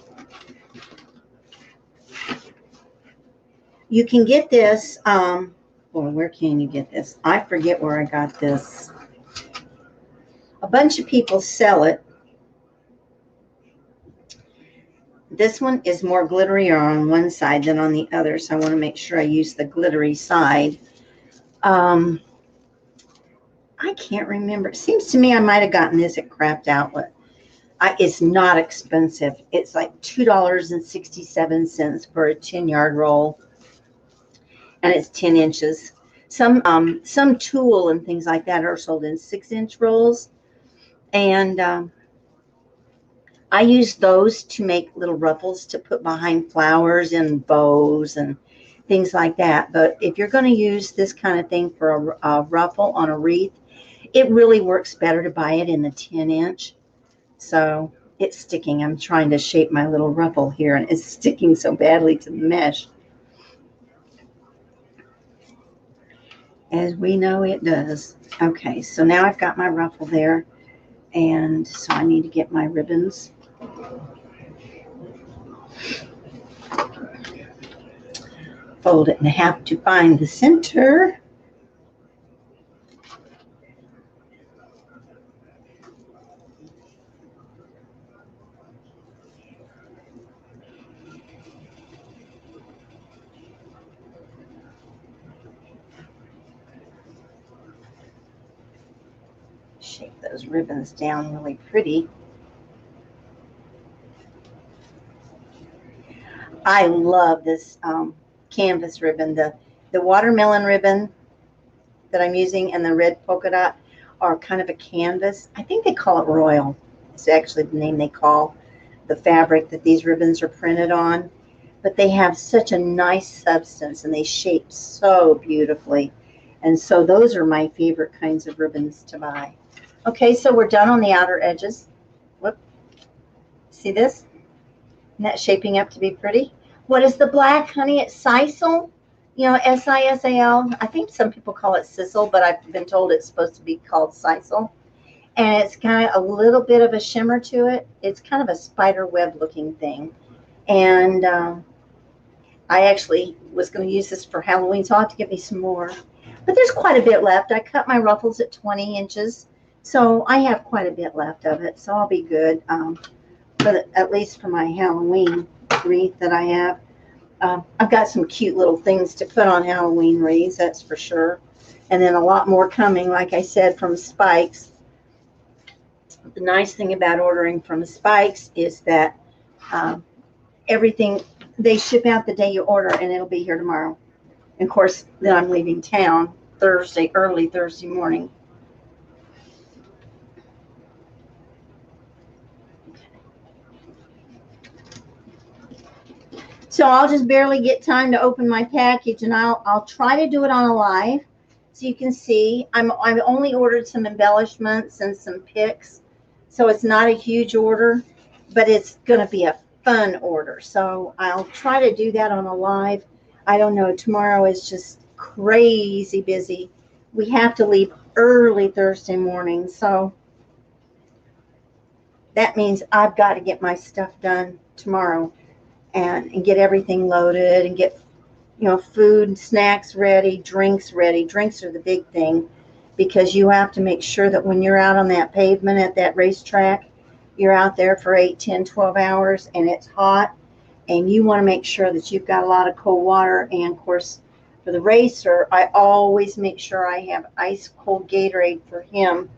You can get this, or where can you get this? I forget where I got this. A bunch of people sell it. This one is more glitterier on one side than on the other, so I want to make sure I use the glittery side. I can't remember. It seems to me I might have gotten this at Craft Outlet. It's not expensive. It's like $2.67 for a 10-yard roll, and it's 10 inches. Some tulle and things like that are sold in 6-inch rolls, and I use those to make little ruffles to put behind flowers and bows and things like that. But if you're going to use this kind of thing for a ruffle on a wreath, it really works better to buy it in the 10-inch. So it's sticking. I'm trying to shape my little ruffle here, and it's sticking so badly to the mesh. As we know it does. Okay, so now I've got my ruffle there, and so I need to get my ribbons. Fold it in half to find the center. Shape those ribbons down really pretty. I love this canvas ribbon. The watermelon ribbon that I'm using and the red polka dot are kind of a canvas. I think they call it royal. It's actually the name they call the fabric that these ribbons are printed on. But they have such a nice substance, and they shape so beautifully. And so those are my favorite kinds of ribbons to buy. Okay, so we're done on the outer edges. Whoop. See this? Isn't that shaping up to be pretty? What is the black, honey? It's sisal. You know, S-I-S-A-L. I think some people call it sisal, but I've been told it's supposed to be called sisal. And it's kind of a little bit of a shimmer to it. It's kind of a spider web looking thing. And I actually was going to use this for Halloween, so I'll have to get me some more. But there's quite a bit left. I cut my ruffles at 20 inches, so I have quite a bit left of it, so I'll be good, at least for my Halloween wreath that I have. I've got some cute little things to put on Halloween wreaths, that's for sure. And then a lot more coming, like I said, from Spikes. The nice thing about ordering from Spikes is that everything, they ship out the day you order, and it'll be here tomorrow. And of course, then I'm leaving town early Thursday morning. So I'll just barely get time to open my package, and I'll try to do it on a live, so you can see. I've only ordered some embellishments and some picks, so it's not a huge order, but it's going to be a fun order. So I'll try to do that on a live. I don't know. Tomorrow is just crazy busy. We have to leave early Thursday morning, so that means I've got to get my stuff done tomorrow and get everything loaded and get, you know, food and snacks ready, drinks ready. Drinks are the big thing, because you have to make sure that when you're out on that pavement at that racetrack, you're out there for 8, 10, 12 hours, and it's hot, and you want to make sure that you've got a lot of cold water. And of course, for the racer, I always make sure I have ice cold Gatorade for him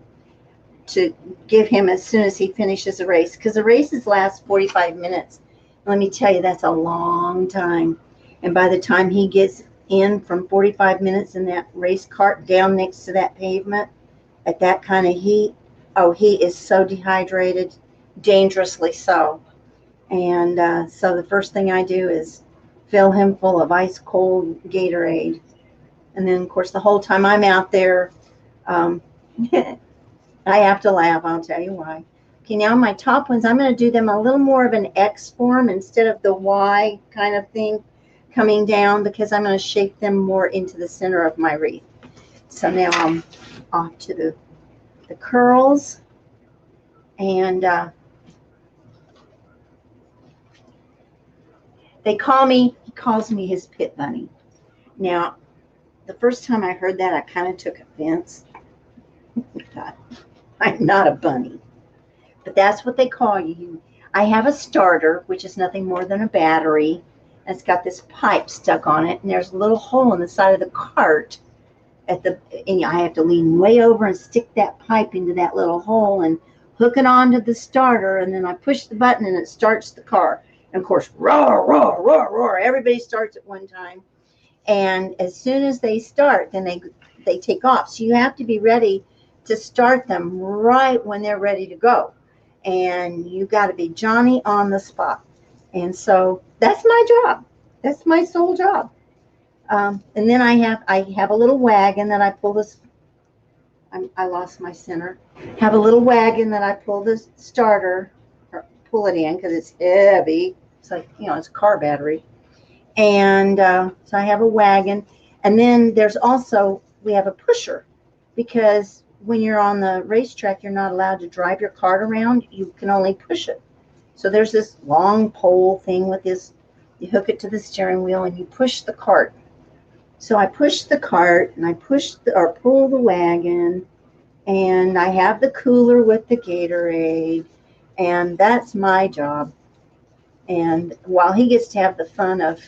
to give him as soon as he finishes the race, because the races last 45 minutes. Let me tell you, that's a long time. And by the time he gets in from 45 minutes in that race cart down next to that pavement at that kind of heat, oh, he is so dehydrated, dangerously so. And so the first thing I do is fill him full of ice cold Gatorade. And then, of course, the whole time I'm out there, I have to laugh. I'll tell you why. Okay, now my top ones, I'm going to do them a little more of an X form instead of the Y kind of thing coming down, because I'm going to shape them more into the center of my wreath. So now I'm off to the curls, and he calls me his pit bunny. Now, the first time I heard that, I kind of took offense. I thought, I'm not a bunny. But that's what they call you. I have a starter, which is nothing more than a battery. And it's got this pipe stuck on it, and there's a little hole in the side of the cart and I have to lean way over and stick that pipe into that little hole. And hook it onto the starter, and then I push the button and it starts the car. And of course, roar, roar, roar, roar. Everybody starts at one time. And as soon as they start, then they take off. So you have to be ready to start them right when they're ready to go. And you got to be Johnny on the spot. And so that's my job. That's my sole job. And then I have a little wagon that I pull this. I lost my center. Have a little wagon that I pull the starter, or pull it in because it's heavy. It's like, it's a car battery. And so I have a wagon. And then we have a pusher, because when you're on the racetrack, you're not allowed to drive your cart around. You can only push it. So there's this long pole thing with this. You hook it to the steering wheel and you push the cart. So I push the cart and I pull the wagon, and I have the cooler with the Gatorade, and that's my job. And while he gets to have the fun of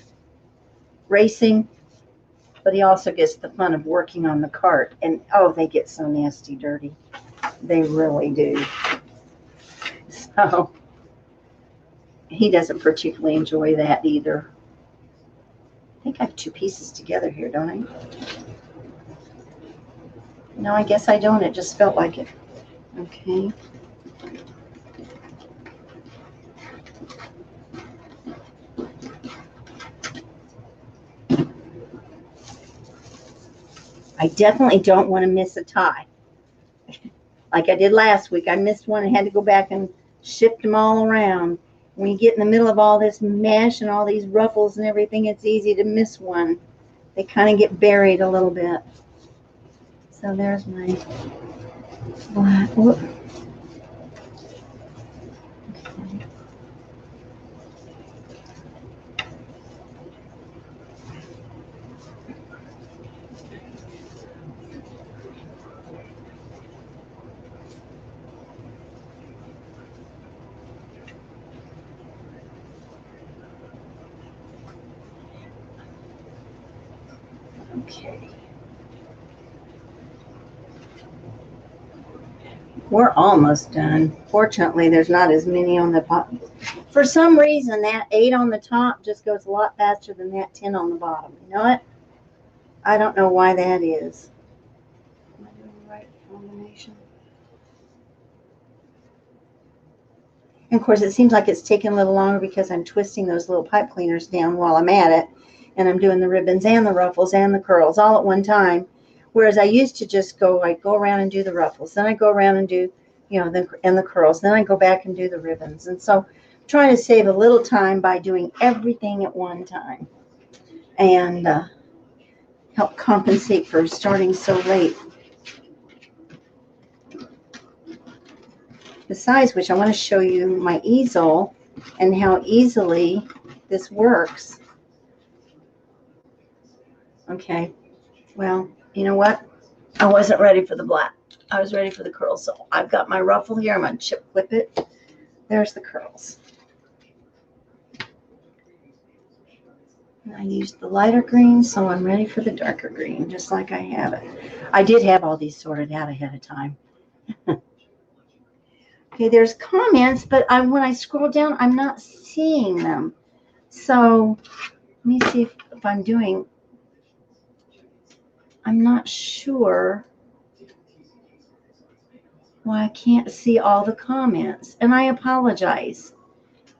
racing, but he also gets the fun of working on the cart. And they get so nasty dirty. They really do. So he doesn't particularly enjoy that either. I think I have two pieces together here, don't I? No, I guess I don't. It just felt like it. Okay. I definitely don't want to miss a tie. Like I did last week. I missed one and had to go back and shift them all around. When you get in the middle of all this mesh and all these ruffles and everything, it's easy to miss one. They kind of get buried a little bit. So there's my black. Whoop. Okay. We're almost done. Fortunately, there's not as many on the top. For some reason, that 8 on the top just goes a lot faster than that 10 on the bottom. You know what? I don't know why that is. Am I doing the right combination? And of course, it seems like it's taking a little longer because I'm twisting those little pipe cleaners down while I'm at it. And I'm doing the ribbons and the ruffles and the curls all at one time. Whereas I used to just go around and do the ruffles. Then I go around and do, and the curls. Then I go back and do the ribbons. And so I'm trying to save a little time by doing everything at one time. And help compensate for starting so late. Besides which, I want to show you my easel and how easily this works. Okay, well, you know what? I wasn't ready for the black. I was ready for the curls. So I've got my ruffle here. I'm going to chip clip it. There's the curls. And I used the lighter green, so I'm ready for the darker green, just like I have it. I did have all these sorted out ahead of time. Okay, there's comments, but when I scroll down, I'm not seeing them. So let me see if I'm doing. I'm not sure why I can't see all the comments, and I apologize.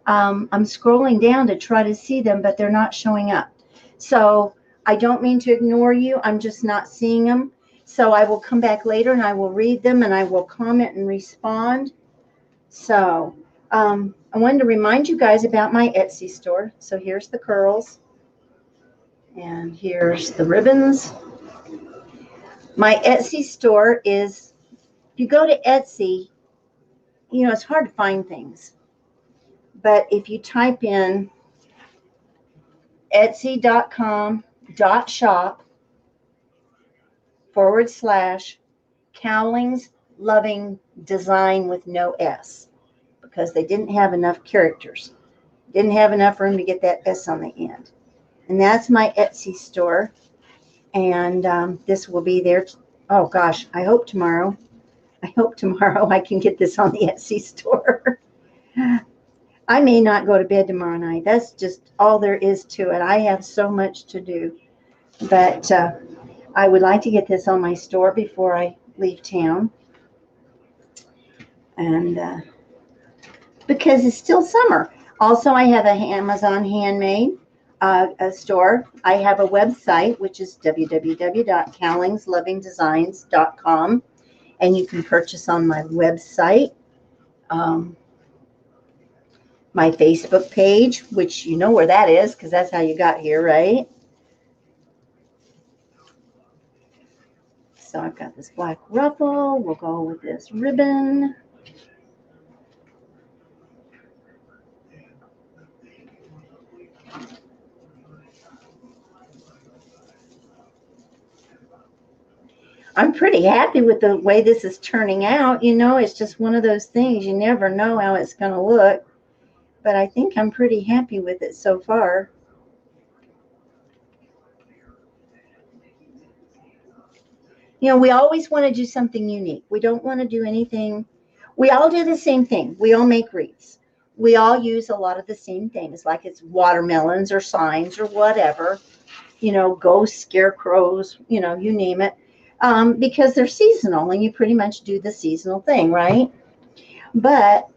I'm scrolling down to try to see them, but they're not showing up. So I don't mean to ignore you. I'm just not seeing them. So I will come back later and I will read them and I will comment and respond. So I wanted to remind you guys about my Etsy store. So here's the curls and here's the ribbons. My Etsy store is, if you go to Etsy, it's hard to find things. But if you type in etsy.com/Cowlings Loving Design with no S, because they didn't have enough characters. Didn't have enough room to get that S on the end. And that's my Etsy store. And this will be there. Oh gosh, I hope tomorrow. I hope tomorrow I can get this on the Etsy store. I may not go to bed tomorrow night. That's just all there is to it. I have so much to do. But I would like to get this on my store before I leave town. And because it's still summer. Also, I have an Amazon Handmade a store. I have a website, which is www.cowlingslovingdesigns.com. And you can purchase on my website. My Facebook page, which you know where that is because that's how you got here, right? So I've got this black ruffle. We'll go with this ribbon. I'm pretty happy with the way this is turning out. You know, it's just one of those things. You never know how it's going to look. But I think I'm pretty happy with it so far. You know, we always want to do something unique. We don't want to do anything. We all do the same thing. We all make wreaths. We all use a lot of the same things, like it's watermelons or signs or whatever. You know, ghosts, scarecrows, you know, you name it, because they're seasonal and you pretty much do the seasonal thing, right? But,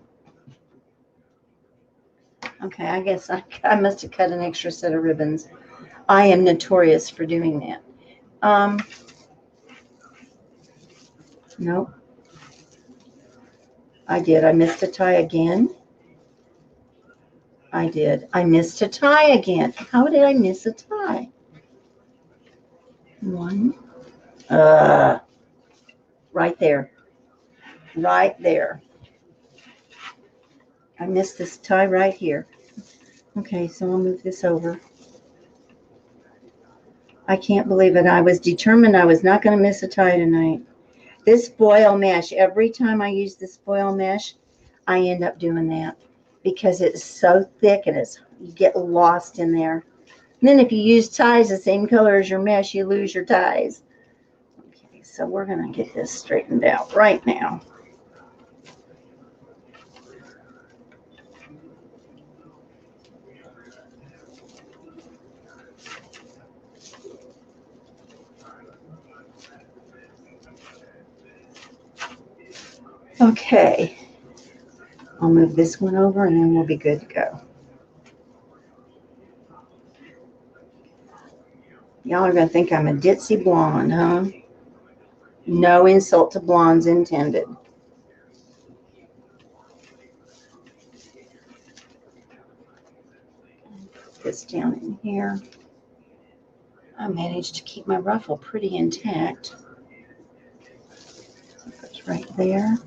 okay, I guess I must have cut an extra set of ribbons. I am notorious for doing that. Nope. I did. I missed a tie again. I did. I missed a tie again. How did I miss a tie? One. Right there. Right there. I missed this tie right here. Okay, so I'll move this over. I can't believe it. I was determined I was not going to miss a tie tonight. This foil mesh, every time I use this foil mesh, I end up doing that because it's so thick and you get lost in there. And then if you use ties the same color as your mesh, you lose your ties. Okay, so we're going to get this straightened out right now. Okay, I'll move this one over and then we'll be good to go. Y'all are going to think I'm a ditzy blonde, huh? No insult to blondes intended. Put this down in here. I managed to keep my ruffle pretty intact. So it's right there.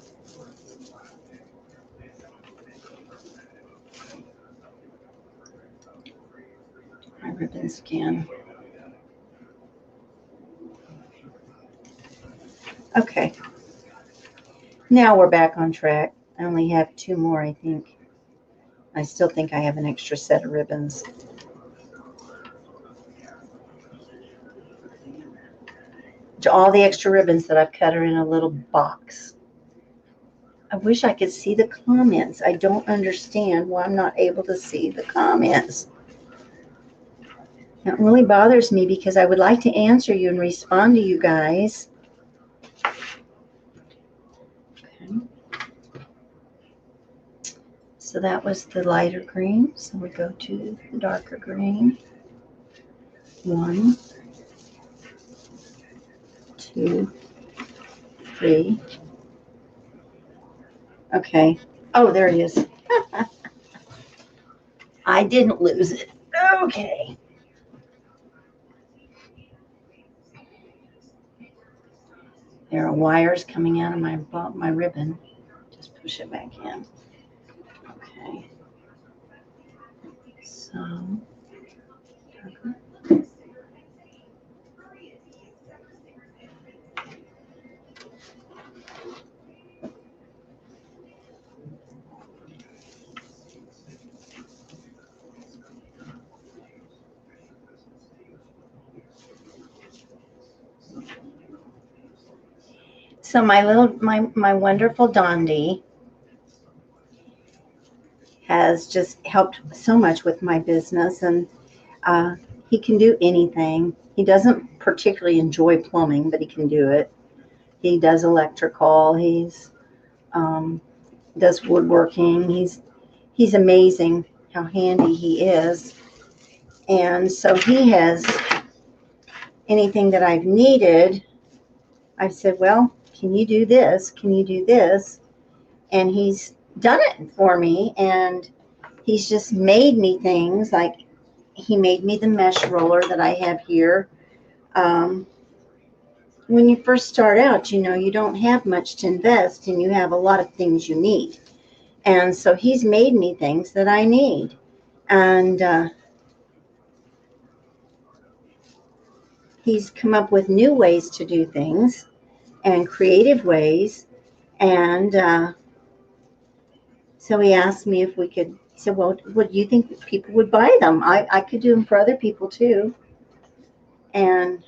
My ribbons again. Okay. Now we're back on track. I only have 2 more, I think. I still think I have an extra set of ribbons. All the extra ribbons that I've cut are in a little box. I wish I could see the comments. I don't understand why I'm not able to see the comments. That really bothers me because I would like to answer you and respond to you guys. Okay. So that was the lighter green. So we go to the darker green. 1, 2, 3. Okay. Oh, there it is. I didn't lose it. Okay. There are wires coming out of my ribbon. Just push it back in. Okay. So, darker. So my wonderful Dondi has just helped so much with my business, and he can do anything. He doesn't particularly enjoy plumbing, but he can do it. He does electrical. He's does woodworking. He's amazing how handy he is. And so he has anything that I've needed. I've said, well, can you do this? Can you do this? And he's done it for me. And he's just made me things like he made me the mesh roller that I have here. When you first start out, you don't have much to invest and you have a lot of things you need. And so he's made me things that I need. And he's come up with new ways to do things and creative ways. And so he asked me if we could. He said, well, what do you think people would buy them? I could do them for other people too. And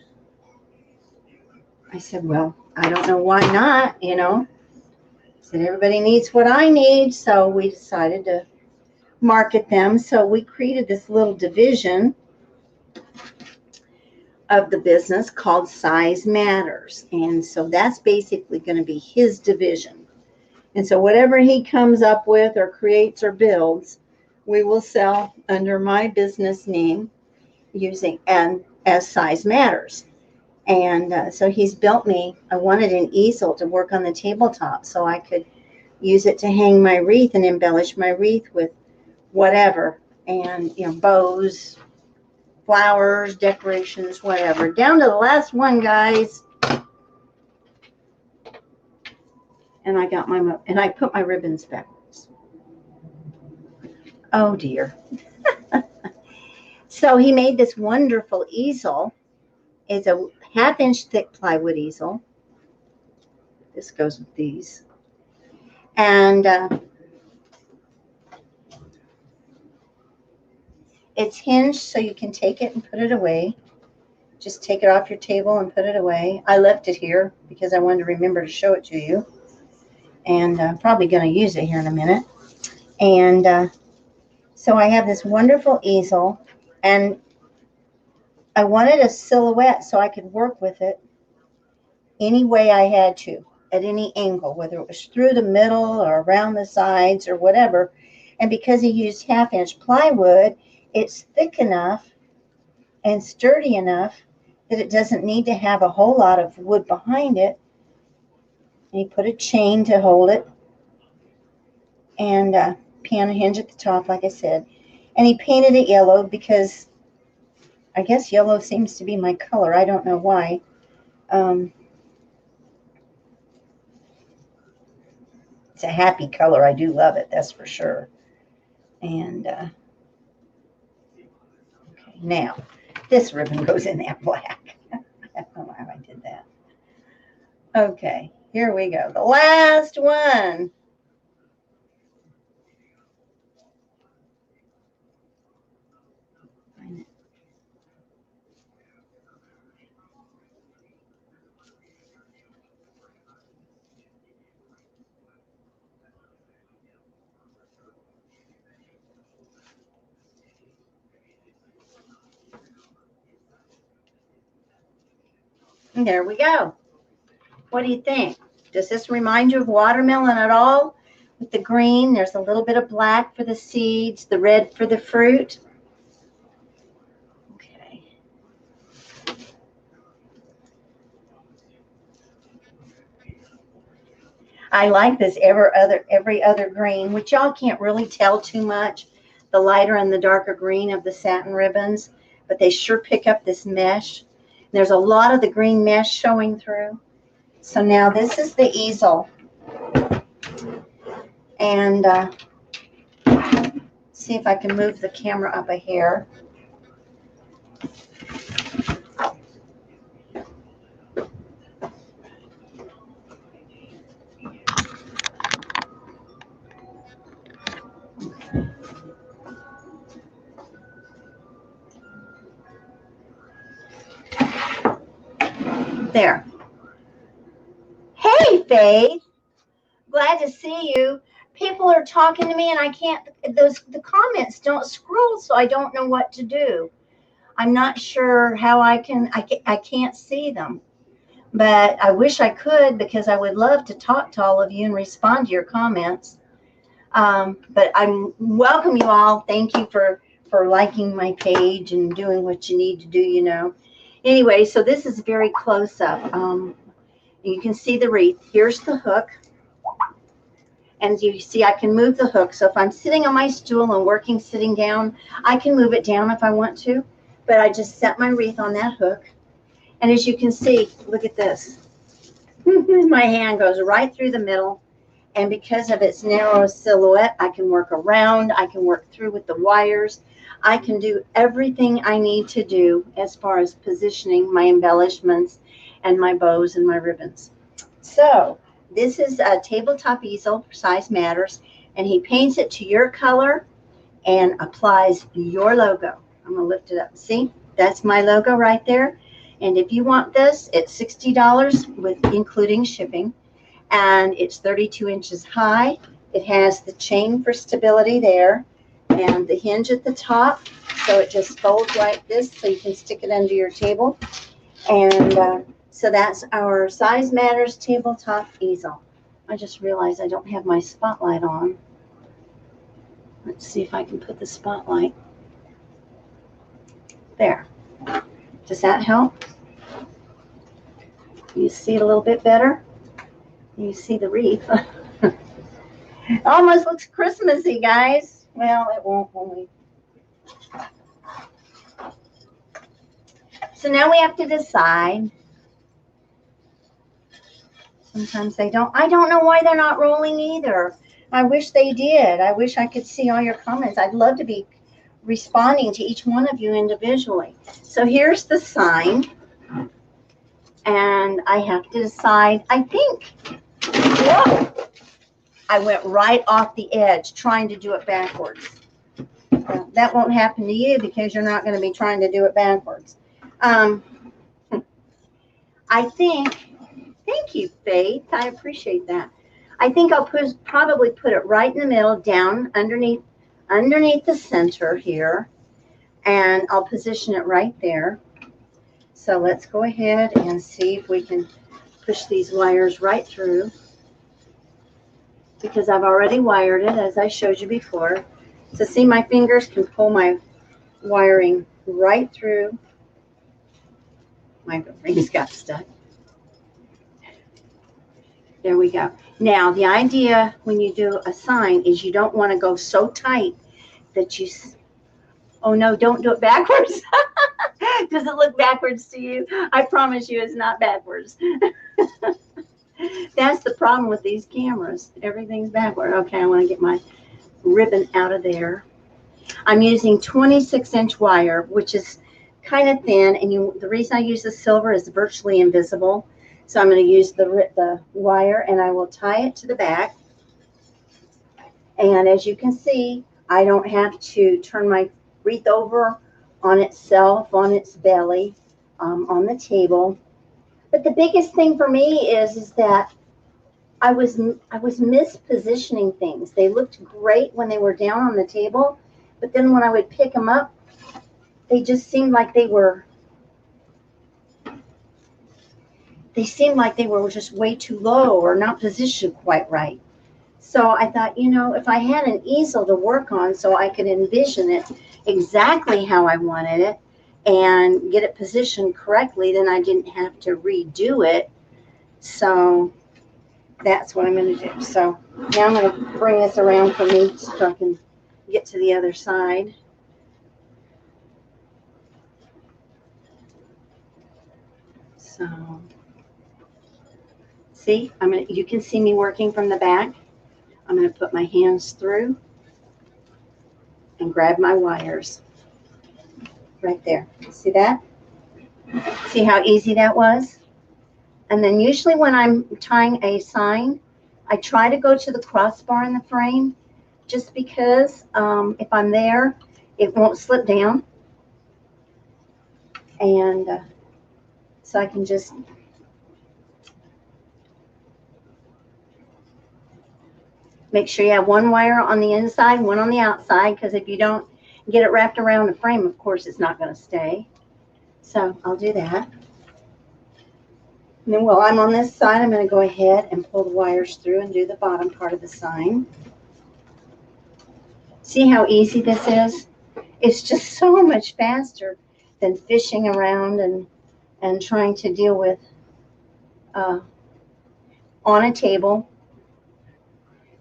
I said, well, I don't know why not, I said, everybody needs what I need. So we decided to market them. So we created this little division of the business called Size Matters. And so that's basically going to be his division. And so whatever he comes up with or creates or builds, we will sell under my business name using and as Size Matters. And so he's built me, I wanted an easel to work on the tabletop so I could use it to hang my wreath and embellish my wreath with whatever. And, bows, flowers, decorations, whatever. Down to the last one, guys. And I put my ribbons backwards. Oh dear. So he made this wonderful easel. It's a 1/2-inch thick plywood easel. This goes with these. And it's hinged so you can take it and put it away. Just take it off your table and put it away. I left it here because I wanted to remember to show it to you. And I'm probably going to use it here in a minute. And so I have this wonderful easel, and I wanted a silhouette so I could work with it any way I had to, at any angle, whether it was through the middle or around the sides or whatever. And because he used 1/2-inch plywood, it's thick enough and sturdy enough that it doesn't need to have a whole lot of wood behind it. And he put a chain to hold it, and piano hinge at the top, like I said. And he painted it yellow because I guess yellow seems to be my color. I don't know why. It's a happy color. I do love it, that's for sure. And okay, now this ribbon goes in that black. I don't know how I did that. Okay, here we go. The last one. And there we go. What do you think? Does this remind you of watermelon at all? With the green, there's a little bit of black for the seeds, the red for the fruit. Okay. I like this every other green, which y'all can't really tell too much, the lighter and the darker green of the satin ribbons, but they sure pick up this mesh. There's a lot of the green mesh showing through. So now this is the easel. And see if I can move the camera up a hair. There. Hey, Faith. Glad to see you. People are talking to me and I can't, the comments don't scroll, so I don't know what to do. I'm not sure how I can't see them. But I wish I could, because I would love to talk to all of you and respond to your comments. But I welcome you all. Thank you for liking my page and doing what you need to do, you know. Anyway, so this is very close up. You can see the wreath. Here's the hook. And you see I can move the hook. So if I'm sitting on my stool and working sitting down, I can move it down if I want to. But I just set my wreath on that hook. And as you can see, look at this. My hand goes right through the middle. And because of its narrow silhouette, I can work around. I can work through with the wires. I can do everything I need to do as far as positioning my embellishments and my bows and my ribbons. So this is a tabletop easel for Size Matters, and he paints it to your color and applies your logo. I'm going to lift it up. See, that's my logo right there. And if you want this, it's $60 with including shipping, and it's 32 inches high. It has the chain for stability there and the hinge at the top, so it just folds like this so you can stick it under your table. And so that's our Size Matters tabletop easel. I just realized I don't have my spotlight on. Let's see if I can put the spotlight there. Does that help? You see it a little bit better? You see the wreath. Almost looks Christmassy, guys. Well, it won't when we. So now we have to decide. Sometimes they don't. I don't know why they're not rolling either. I wish they did. I wish I could see all your comments. I'd love to be responding to each one of you individually. So here's the sign. And I have to decide, I think, whoa, I went right off the edge trying to do it backwards. Well, that won't happen to you because you're not going to be trying to do it backwards. I think, thank you, Faith. I appreciate that. I think I'll probably put it right in the middle, down underneath the center here, and I'll position it right there. So let's go ahead and see if we can push these wires right through, because I've already wired it as I showed you before. So see, my fingers can pull my wiring right through. My rings got stuck. There we go. Now, the idea when you do a sign is you don't want to go so tight that you, oh no, don't do it backwards. Does it look backwards to you? I promise you it's not backwards. That's the problem with these cameras. Everything's backward. Okay, I want to get my ribbon out of there. I'm using 26-inch wire, which is kind of thin, and the reason I use the silver is virtually invisible. So I'm going to use the wire, and I will tie it to the back. And as you can see, I don't have to turn my wreath over on itself, on its belly, on the table. But the biggest thing for me is that I was mispositioning things. They looked great when they were down on the table, but then when I would pick them up, they just seemed like they were just way too low or not positioned quite right. So I thought, you know, if I had an easel to work on so I could envision it exactly how I wanted it and get it positioned correctly, then I didn't have to redo it. So that's what I'm going to do. So now I'm going to bring this around for me so I can get to the other side. So see, you can see me working from the back. I'm going to put my hands through and grab my wires right there. See that? See how easy that was? And then usually when I'm tying a sign, I try to go to the crossbar in the frame just because if I'm there, it won't slip down. And so I can just Make sure you have one wire on the inside, one on the outside, because if you don't get it wrapped around the frame, of course, it's not going to stay. So I'll do that. And then while I'm on this side, I'm going to go ahead and pull the wires through and do the bottom part of the sign. See how easy this is? It's just so much faster than fishing around and trying to deal with on a table.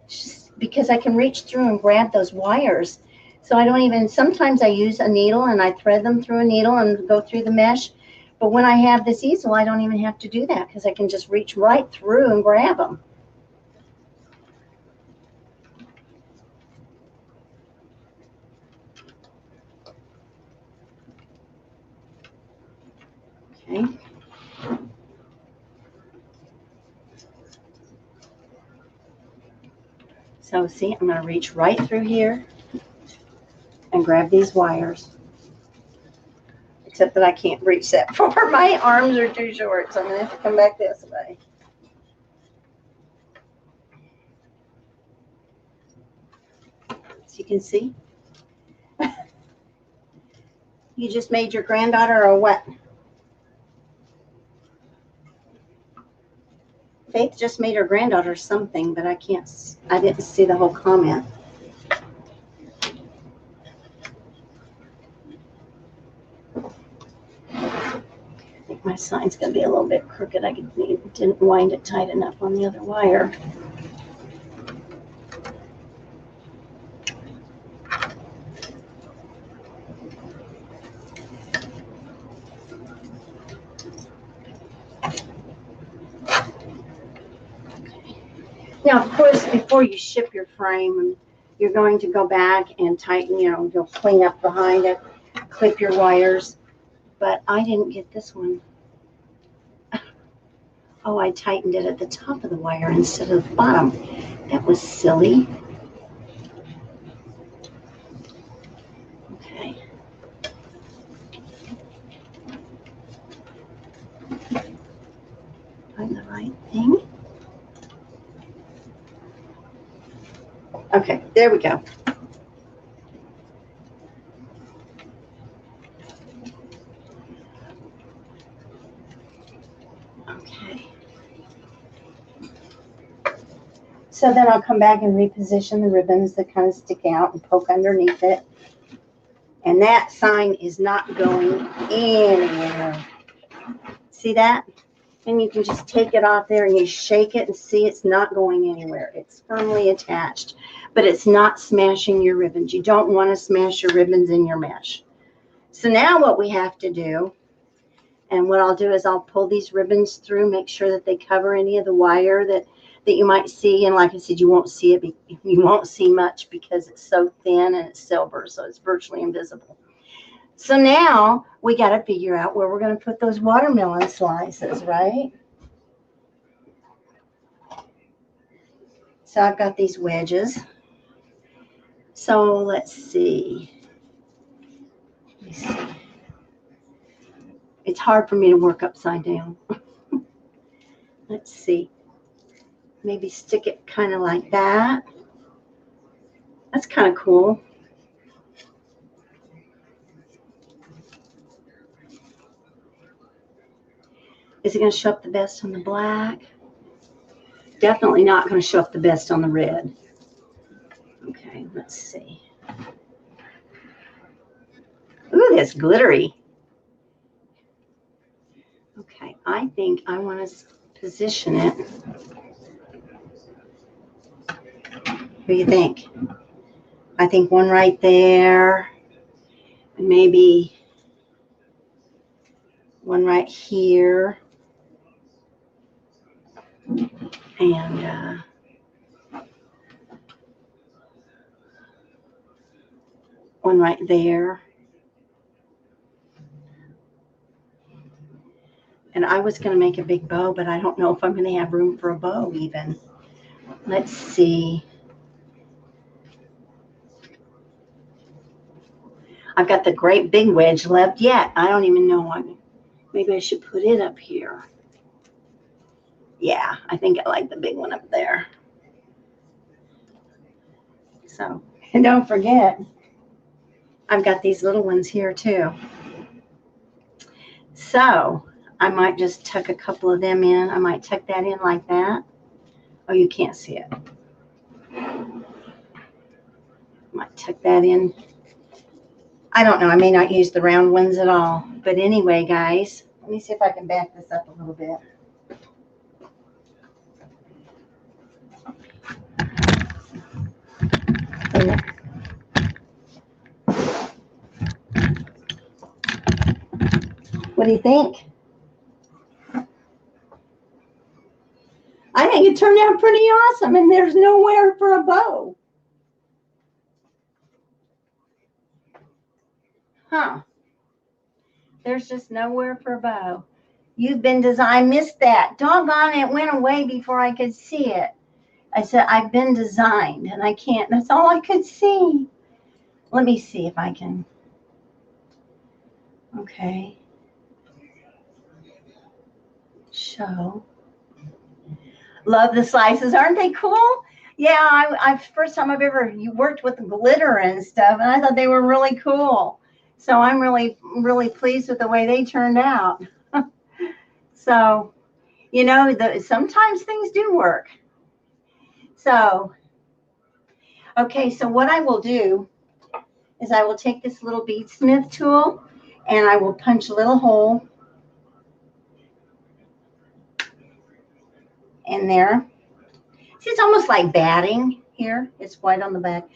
Just because I can reach through and grab those wires. So I don't even, sometimes I use a needle and I thread them through a needle and go through the mesh. But when I have this easel, I don't even have to do that because I can just reach right through and grab them. Okay. So see, I'm going to reach right through here and grab these wires. Except that I can't reach that far. My arms are too short, so I'm going to have to come back this way. So you can see. You just made your granddaughter or what? Faith just made her granddaughter something, but I didn't see the whole comment. I think my sign's going to be a little bit crooked. I didn't wind it tight enough on the other wire. Now, of course, before you ship your frame, you're going to go back and tighten, you'll clean up behind it, clip your wires. But I didn't get this one. Oh, I tightened it at the top of the wire instead of the bottom. That was silly. Okay. Find the right thing. Okay, there we go. Okay. So then I'll come back and reposition the ribbons that kind of stick out and poke underneath it. And that sign is not going anywhere. See that? And you can just take it off there and you shake it and see it's not going anywhere. It's firmly attached, but it's not smashing your ribbons. You don't want to smash your ribbons in your mesh. So now what we have to do, and what I'll do is I'll pull these ribbons through, make sure that they cover any of the wire that you might see. And like I said, you won't see it. You won't see much because it's so thin and it's silver, so it's virtually invisible. So now we got to figure out where we're going to put those watermelon slices, right? So I've got these wedges. So let's see. Let me see. It's hard for me to work upside down. Let's see. Maybe stick it kind of like that. That's kind of cool. Is it going to show up the best on the black? Definitely not going to show up the best on the red. Okay, let's see. Ooh, that's glittery. Okay, I think I want to position it. What do you think? I think one right there, and maybe one right here, and one right there. And I was going to make a big bow, but I don't know if I'm going to have room for a bow even. Let's see. I've got the great big wedge left yet. I don't even know. Maybe I should put it up here. Yeah, I think I like the big one up there. So, and don't forget, I've got these little ones here too. So I might just tuck a couple of them in. I might tuck that in like that. Oh, you can't see it. Might tuck that in. I don't know. I may not use the round ones at all. But anyway, guys, let me see if I can back this up a little bit. What do you think? I think it turned out pretty awesome, and there's nowhere for a bow. Huh. There's just nowhere for a bow. You've been designed. I missed that. Doggone it, went away before I could see it. I said, I've been designed, and I can't. That's all I could see. Let me see if I can. Okay. Show. Love the slices. Aren't they cool? Yeah, I first time I've ever worked with glitter and stuff, and I thought they were really cool. So I'm really, really pleased with the way they turned out. So, you know, sometimes things do work. So, okay, so what I will do is I will take this little beadsmith tool and I will punch a little hole in there. See, it's almost like batting here. It's white on the back.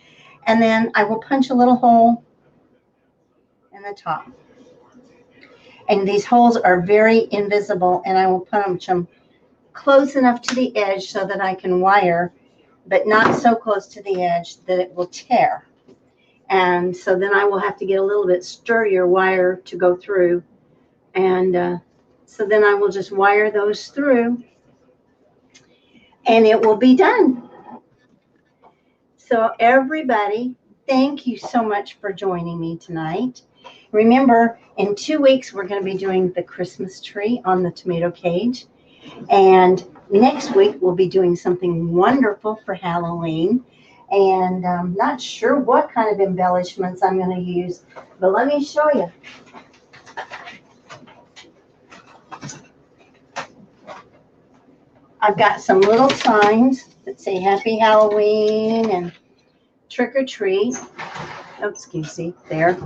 And then I will punch a little hole in the top. And these holes are very invisible, and I will punch them close enough to the edge so that I can wire, but not so close to the edge that it will tear. And so then I will have to get a little bit sturdier wire to go through. And so then I will just wire those through, and it will be done. So everybody, thank you so much for joining me tonight. Remember, in 2 weeks, we're going to be doing the Christmas tree on the tomato cage. And next week, we'll be doing something wonderful for Halloween. And I'm not sure what kind of embellishments I'm going to use, but let me show you. I've got some little signs that say Happy Halloween and Trick or Treat. Oh, excuse me, there.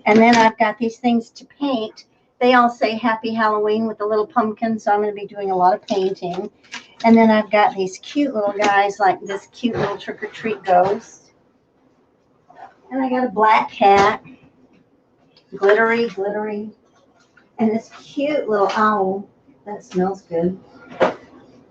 And then I've got these things to paint. They all say Happy Halloween with a little pumpkin, so I'm going to be doing a lot of painting. And then I've got these cute little guys like this cute little Trick or Treat ghost. And I got a black cat, glittery, glittery. And this cute little owl. That smells good.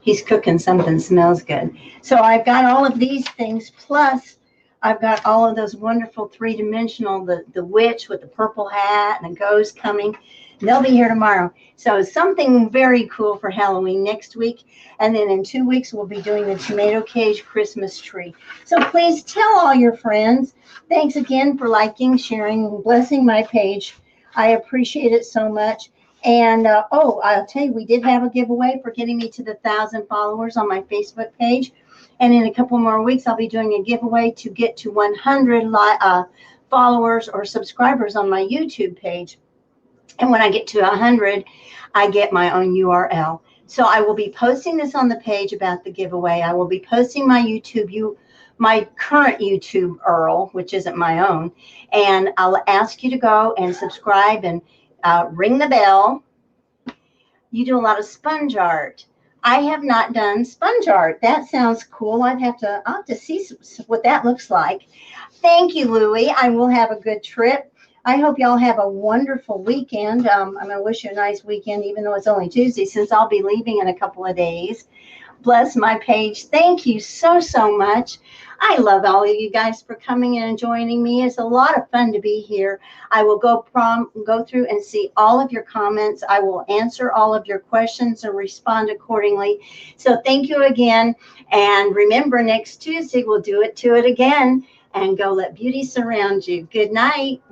He's cooking something, smells good. So I've got all of these things, plus I've got all of those wonderful three-dimensional, the witch with the purple hat and a ghost coming. They'll be here tomorrow. So something very cool for Halloween next week. And then in 2 weeks, we'll be doing the tomato cage Christmas tree. So please tell all your friends. Thanks again for liking, sharing, and blessing my page. I appreciate it so much. And, I'll tell you, we did have a giveaway for getting me to the 1,000 followers on my Facebook page. And in a couple more weeks, I'll be doing a giveaway to get to 100 followers or subscribers on my YouTube page. And when I get to 100, I get my own URL. So I will be posting this on the page about the giveaway. I will be posting my my current YouTube URL, which isn't my own. And I'll ask you to go and subscribe and ring the bell. You do a lot of sponge art. I have not done sponge art. That sounds cool. I'll have to see what that looks like. Thank you, Louie. I will have a good trip. I hope y'all have a wonderful weekend. I'm going to wish you a nice weekend, even though it's only Tuesday, since I'll be leaving in a couple of days. Bless my page. Thank you so, so much. I love all of you guys for coming in and joining me. It's a lot of fun to be here. I will go through and see all of your comments. I will answer all of your questions and respond accordingly. So thank you again. And remember, next Tuesday, we'll do it again and go let beauty surround you. Good night.